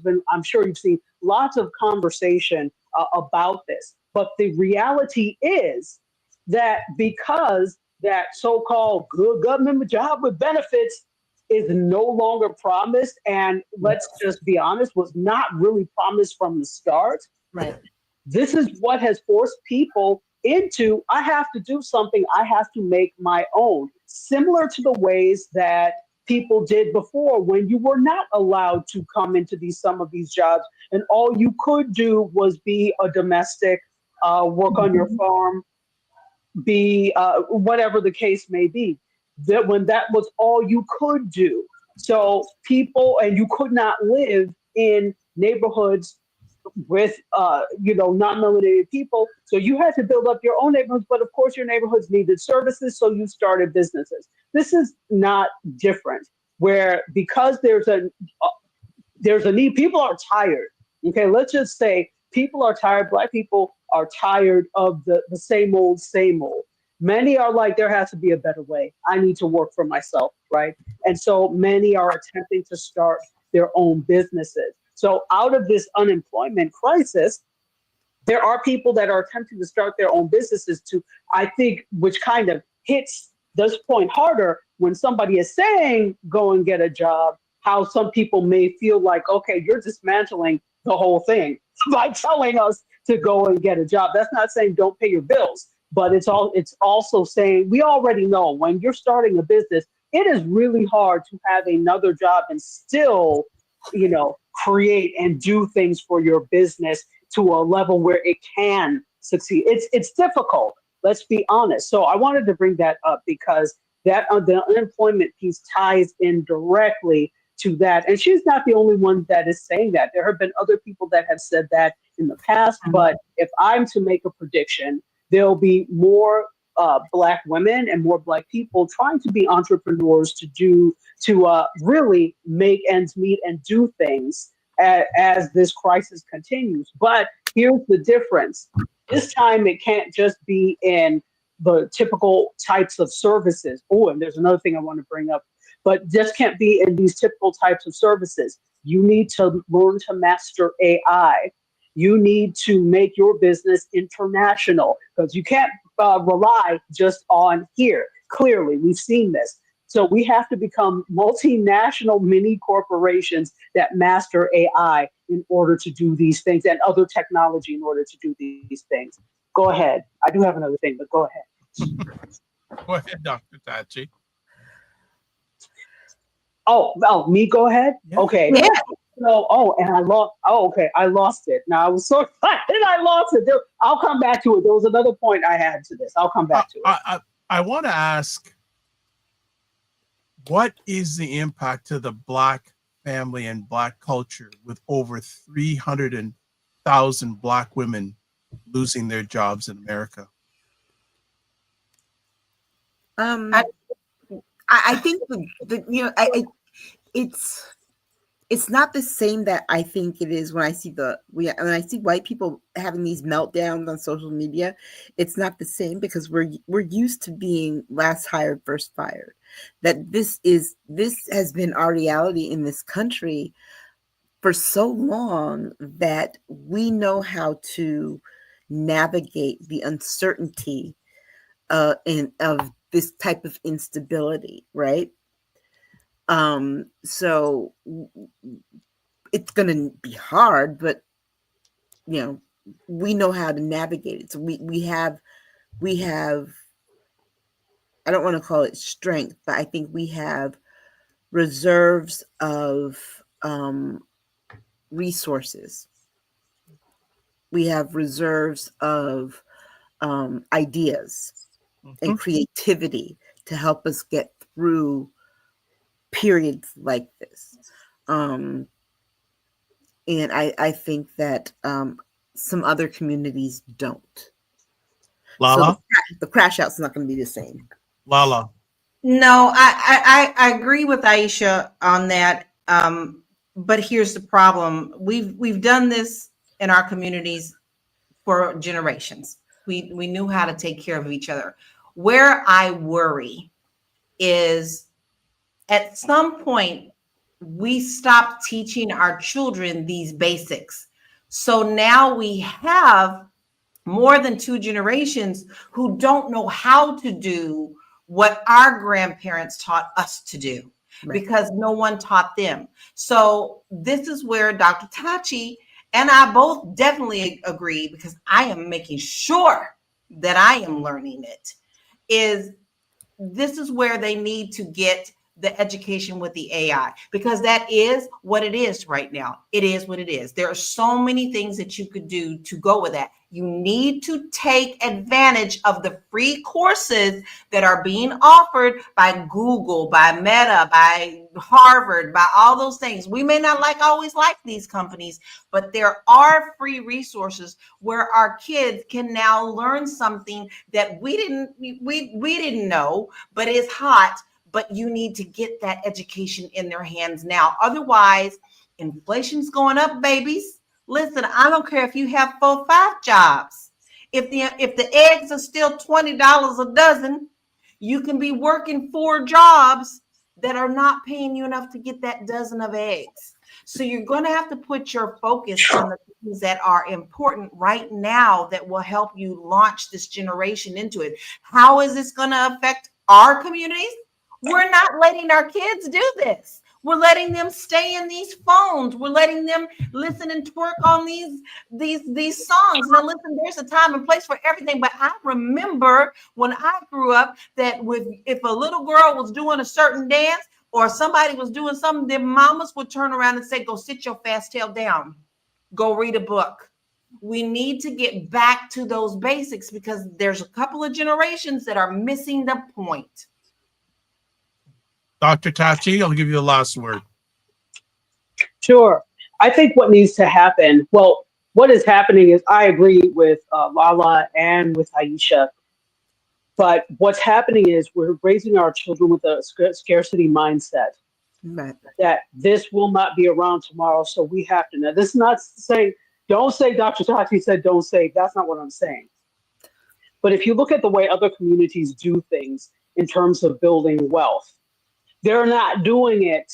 F: been, I'm sure you've seen lots of conversation about this. But the reality is that because that so-called good government job with benefits is no longer promised, and let's just be honest, was not really promised from the start.
B: Right.
F: This is what has forced people into, I have to do something, I have to make my own, similar to the ways that people did before when you were not allowed to come into some of these jobs, and all you could do was be a domestic, work on your farm, be whatever the case may be. That when that was all you could do. So people, and you could not live in neighborhoods with non-melanated people. So you had to build up your own neighborhoods, but of course your neighborhoods needed services, so you started businesses. This is not different, where because there's a need, people are tired. Okay, let's just say people are tired, Black people are tired of the same old, same old. Many are like, there has to be a better way. I need to work for myself, right? And so many are attempting to start their own businesses. So out of this unemployment crisis, there are people that are attempting to start their own businesses to, I think, which kind of hits this point harder when somebody is saying, go and get a job, how some people may feel like, okay, you're dismantling the whole thing by telling us to go and get a job. That's not saying don't pay your bills, but it's also saying, we already know when you're starting a business, it is really hard to have another job and still, create and do things for your business to a level where it can succeed. It's difficult. Let's be honest. So I wanted to bring that up because that the unemployment piece ties in directly to that. And she's not the only one that is saying that. There have been other people that have said that in the past. But if I'm to make a prediction, there'll be more Black women and more Black people trying to be entrepreneurs to really make ends meet and do things as this crisis continues. But here's the difference. This time it can't just be in the typical types of services. Oh, and there's another thing I want to bring up, but just can't be in these typical types of services. You need to learn to master AI. You need to make your business international because you can't rely just on here. Clearly, we've seen this. So we have to become multinational mini corporations that master AI in order to do these things and other technology in order to do these things. Go ahead. I do have another thing, but go ahead.
A: Go ahead, Dr. Tachi.
F: Me go ahead.
A: Yeah.
F: Okay.
B: Yeah.
F: So, and I lost. Oh, okay. I lost it. Now I was so excited. I lost it. I'll come back to it. There was another point I had to this. I'll come back to it.
A: I want to ask, what is the impact to the Black family and Black culture with over 300,000 Black women losing their jobs in America?
C: I think it's not the same that I think it is when I see when I see white people having these meltdowns on social media. It's not the same because we're used to being last hired, first fired. That this has been our reality in this country for so long that we know how to navigate the uncertainty of this type of instability, right? So it's going to be hard, but we know how to navigate it. So we have I don't want to call it strength, but I think we have reserves of resources. We have reserves of ideas and creativity to help us get through periods like this. And I think that some other communities don't.
A: LaLa?
C: So the crash out's not going to be the same.
A: LaLa.
B: No, I agree with Aisha on that. But here's the problem. We've done this in our communities for generations. We knew how to take care of each other. Where I worry is at some point we stop teaching our children these basics. So now we have more than two generations who don't know how to do what our grandparents taught us to do, right, because no one taught them. So this is where Dr. Tachi and I both definitely agree, because I am making sure that I am learning it, is this is where they need to get the education with the AI, because that is what it is right now. It is what it is. There are so many things that you could do to go with that. You need to take advantage of the free courses that are being offered by Google, by Meta, by Harvard, by all those things. We may not always like these companies, but there are free resources where our kids can now learn something that we didn't know, but is hot. But you need to get that education in their hands now. Otherwise, inflation's going up, babies. Listen, I don't care if you have 4 5 jobs. If the eggs are still $20 a dozen, you can be working 4 jobs that are not paying you enough to get that dozen of eggs. So you're going to have to put your focus on the things that are important right now that will help you launch this generation into it. How is this going to affect our communities? We're not letting our kids do this. We're letting them stay in these phones. We're letting them listen and twerk on these songs. Now, listen, there's a time and place for everything. But I remember when I grew up that if a little girl was doing a certain dance or somebody was doing something, their mamas would turn around and say, "Go sit your fast tail down. Go read a book." We need to get back to those basics, because there's a couple of generations that are missing the point.
A: Dr. Tachi, I'll give you the last word.
F: Sure. I think what needs to happen, well, what is happening is, I agree with LaLa and with Aisha, but what's happening is we're raising our children with a scarcity mindset,
C: Right,
F: that this will not be around tomorrow, so we have to. Now, this is not saying, don't say Dr. Tachi said don't say, that's not what I'm saying. But if you look at the way other communities do things in terms of building wealth, they're not doing it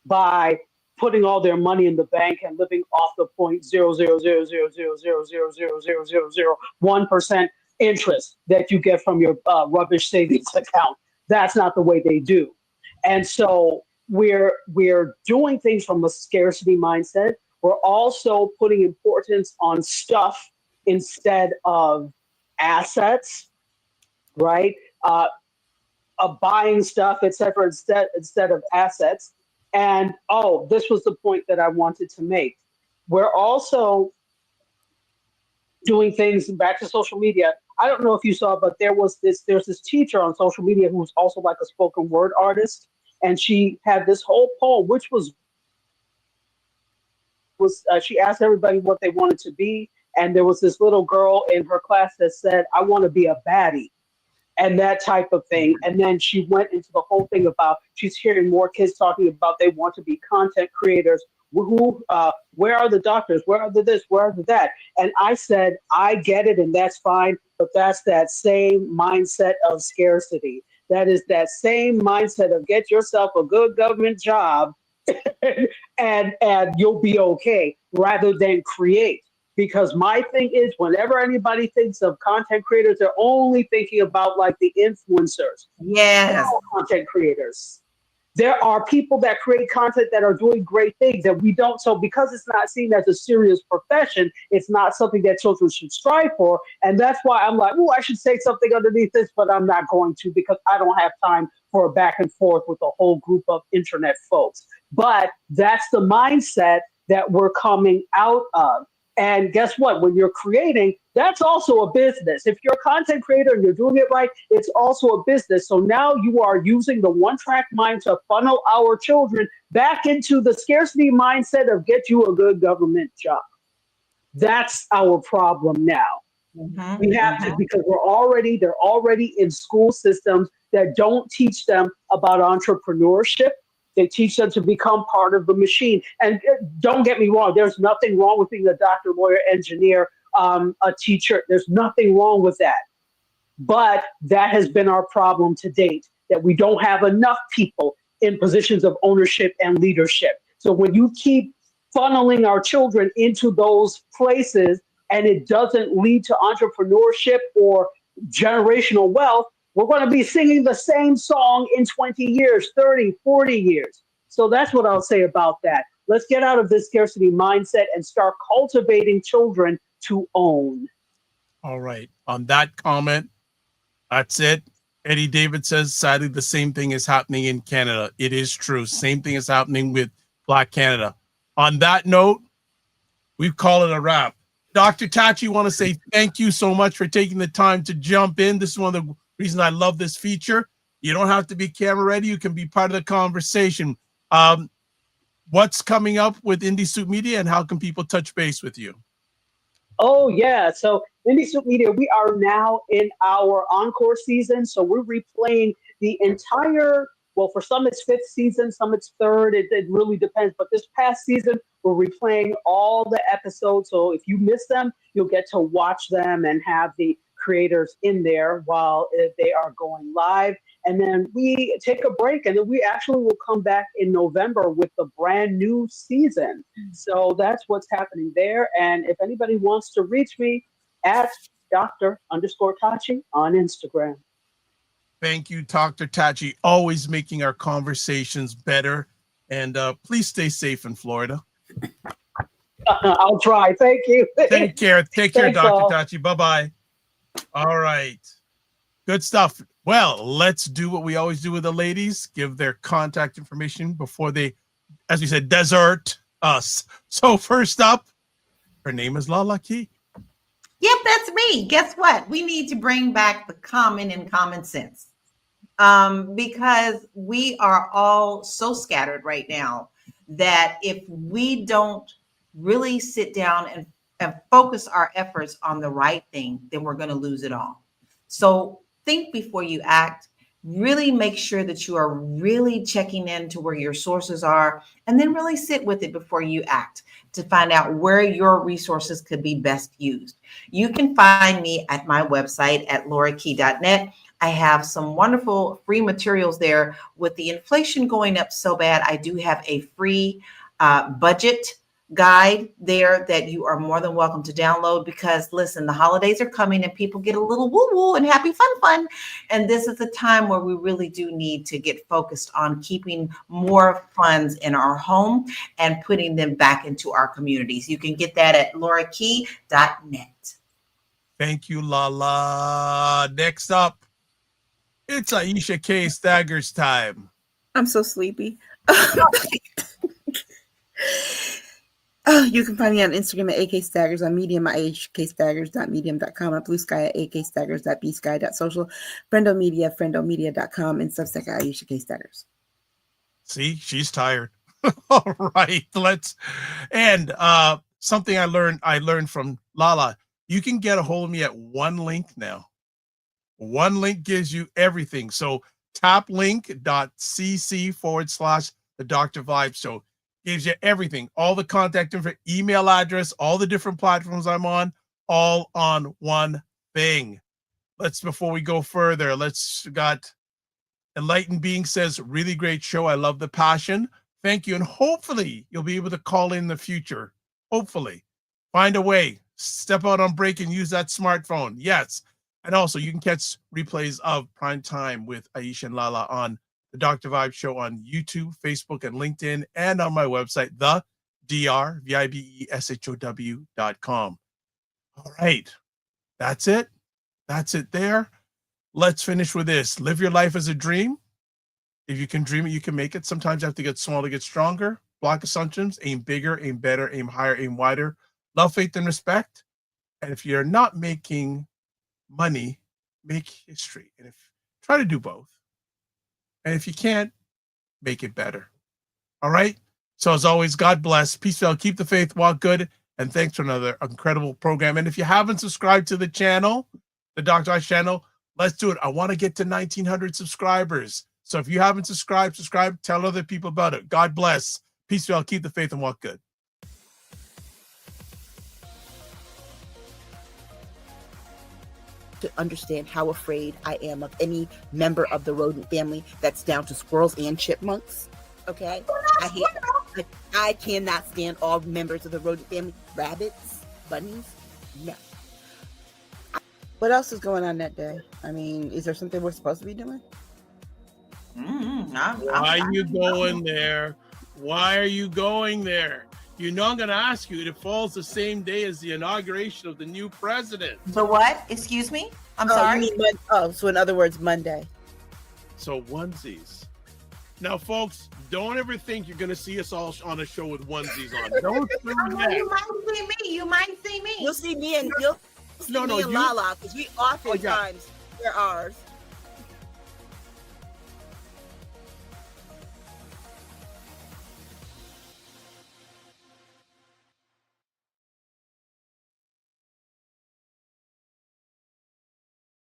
F: by putting all their money in the bank and living off the 0.00000000001% interest that you get from your rubbish savings account. That's not the way they do. And so we're doing things from a scarcity mindset. We're also putting importance on stuff instead of assets, right? Buying stuff, et cetera, instead of assets. And this was the point that I wanted to make. We're also doing things back to social media. I don't know if you saw, but there's this teacher on social media who's also like a spoken word artist, and she had this whole poem, which was she asked everybody what they wanted to be, and there was this little girl in her class that said, "I want to be a baddie," and that type of thing. And then she went into the whole thing about she's hearing more kids talking about they want to be content creators. Where are the doctors? Where are the this? Where are the that? And I said, I get it, and that's fine, but that's that same mindset of scarcity. That is that same mindset of get yourself a good government job and you'll be okay, rather than create. Because my thing is, whenever anybody thinks of content creators, they're only thinking about like the influencers.
B: Yes.
F: Content creators. There are people that create content that are doing great things that we don't. So because it's not seen as a serious profession, it's not something that children should strive for. And that's why I'm like, I should say something underneath this, but I'm not going to, because I don't have time for a back and forth with a whole group of internet folks. But that's the mindset that we're coming out of. And guess what? When you're creating, that's also a business. If you're a content creator and you're doing it right, it's also a business. So now you are using the one-track mind to funnel our children back into the scarcity mindset of get you a good government job. That's our problem now.
B: Mm-hmm.
F: We have to, because they're already in school systems that don't teach them about entrepreneurship. They teach them to become part of the machine. And don't get me wrong, there's nothing wrong with being a doctor, lawyer, engineer, a teacher. There's nothing wrong with that. But that has been our problem to date, that we don't have enough people in positions of ownership and leadership. So when you keep funneling our children into those places and it doesn't lead to entrepreneurship or generational wealth, we're going to be singing the same song in 20 years, 30, 40 years. So that's what I'll say about that. Let's get out of this scarcity mindset and start cultivating children to own.
A: All right. On that comment, that's it. Eddie David says, sadly, the same thing is happening in Canada. It is true. Same thing is happening with Black Canada. On that note, we call it a wrap. Dr. Tachi, want to say thank you so much for taking the time to jump in. This is one of the reasons I love this feature. You don't have to be camera ready. You can be part of the conversation. What's coming up with Indie Soup Media, and how can people touch base with you?
F: Oh, yeah. So Indie Soup Media, we are now in our encore season. So we're replaying the entire, well, for some it's fifth season, some it's third. It really depends. But this past season, we're replaying all the episodes. So if you miss them, you'll get to watch them and have the creators in there while they are going live. And then we take a break, and then we actually will come back in November with the brand new season. So that's what's happening there. And if anybody wants to reach me, at Dr._Tachi on Instagram.
A: Thank you, Dr. Tachi. Always making our conversations better. And please stay safe in Florida.
F: I'll try. Thank you.
A: Take care. Take care,
F: Thanks,
A: Dr.
F: all.
A: Tachi. Bye-bye. All right. Good stuff. Well, let's do what we always do with the ladies. Give their contact information before they, as we said, desert us. So first up, her name is LaLa Key.
B: Yep, that's me. Guess what? We need to bring back the common and common sense, because we are all so scattered right now that if we don't really sit down and focus our efforts on the right thing, then we're going to lose it all. So think before you act. Really make sure that you are really checking into where your sources are, and then really sit with it before you act to find out where your resources could be best used. You can find me at my website at laurakey.net. I have some wonderful free materials there. With the inflation going up so bad, I do have a free budget guide there that you are more than welcome to download, because listen, the holidays are coming and people get a little woo-woo and happy fun. And this is a time where we really do need to get focused on keeping more funds in our home and putting them back into our communities. You can get that at laurakey.net.
A: Thank you, LaLa. Next up, it's Aisha K. Staggers time.
C: I'm so sleepy. Oh, you can find me on Instagram at akstaggers, on Medium at akstaggers.medium.com, at Blue Sky at akstaggers.bsky.social, friendomedia.com, and Substack at Aisha K. Staggers.
A: See, she's tired. All right, something I learned from Lala. You can get a hold of me at one link now. One link gives you everything. So taplink.cc/the Dr. Vibe Show gives you everything, all the contact info, email address, all the different platforms I'm on, all on one thing. Before we go further, got Enlightened Being says, really great show. I love the passion. Thank you. And hopefully you'll be able to call in the future. Hopefully. Find a way. Step out on break and use that smartphone. Yes. And also you can catch replays of Primetime with Aisha and LaLa on the Dr. Vibe Show on YouTube, Facebook, and LinkedIn, and on my website, thedrvibeshow.com. All right. That's it. That's it there. Let's finish with this. Live your life as a dream. If you can dream it, you can make it. Sometimes you have to get small to get stronger. Block assumptions. Aim bigger, aim better, aim higher, aim wider. Love, faith, and respect. And if you're not making money, make history. And try to do both. And if you can't, make it better. All right? So as always, God bless. Peace, well, keep the faith, walk good. And thanks for another incredible program. And if you haven't subscribed to the channel, the Dr. Ice channel, let's do it. I want to get to 1,900 subscribers. So if you haven't subscribed, tell other people about it. God bless. Peace, well, keep the faith and walk good.
C: To understand how afraid I am of any member of the rodent family, that's down to squirrels and chipmunks. Okay, I cannot stand all members of the rodent family. Rabbits, bunnies, no. What else is going on that day? I mean, is there something we're supposed to be doing?
A: Why are you going there? Why are you going there? You know I'm going to ask you. It falls the same day as the inauguration of the new president.
B: The what? Excuse me? I'm sorry.
C: So in other words, Monday.
A: So onesies. Now, folks, don't ever think you're going to see us all on a show with onesies on. Don't do that.
B: You might see me. You might see me.
C: You'll see me and Lala, because we oftentimes wear ours.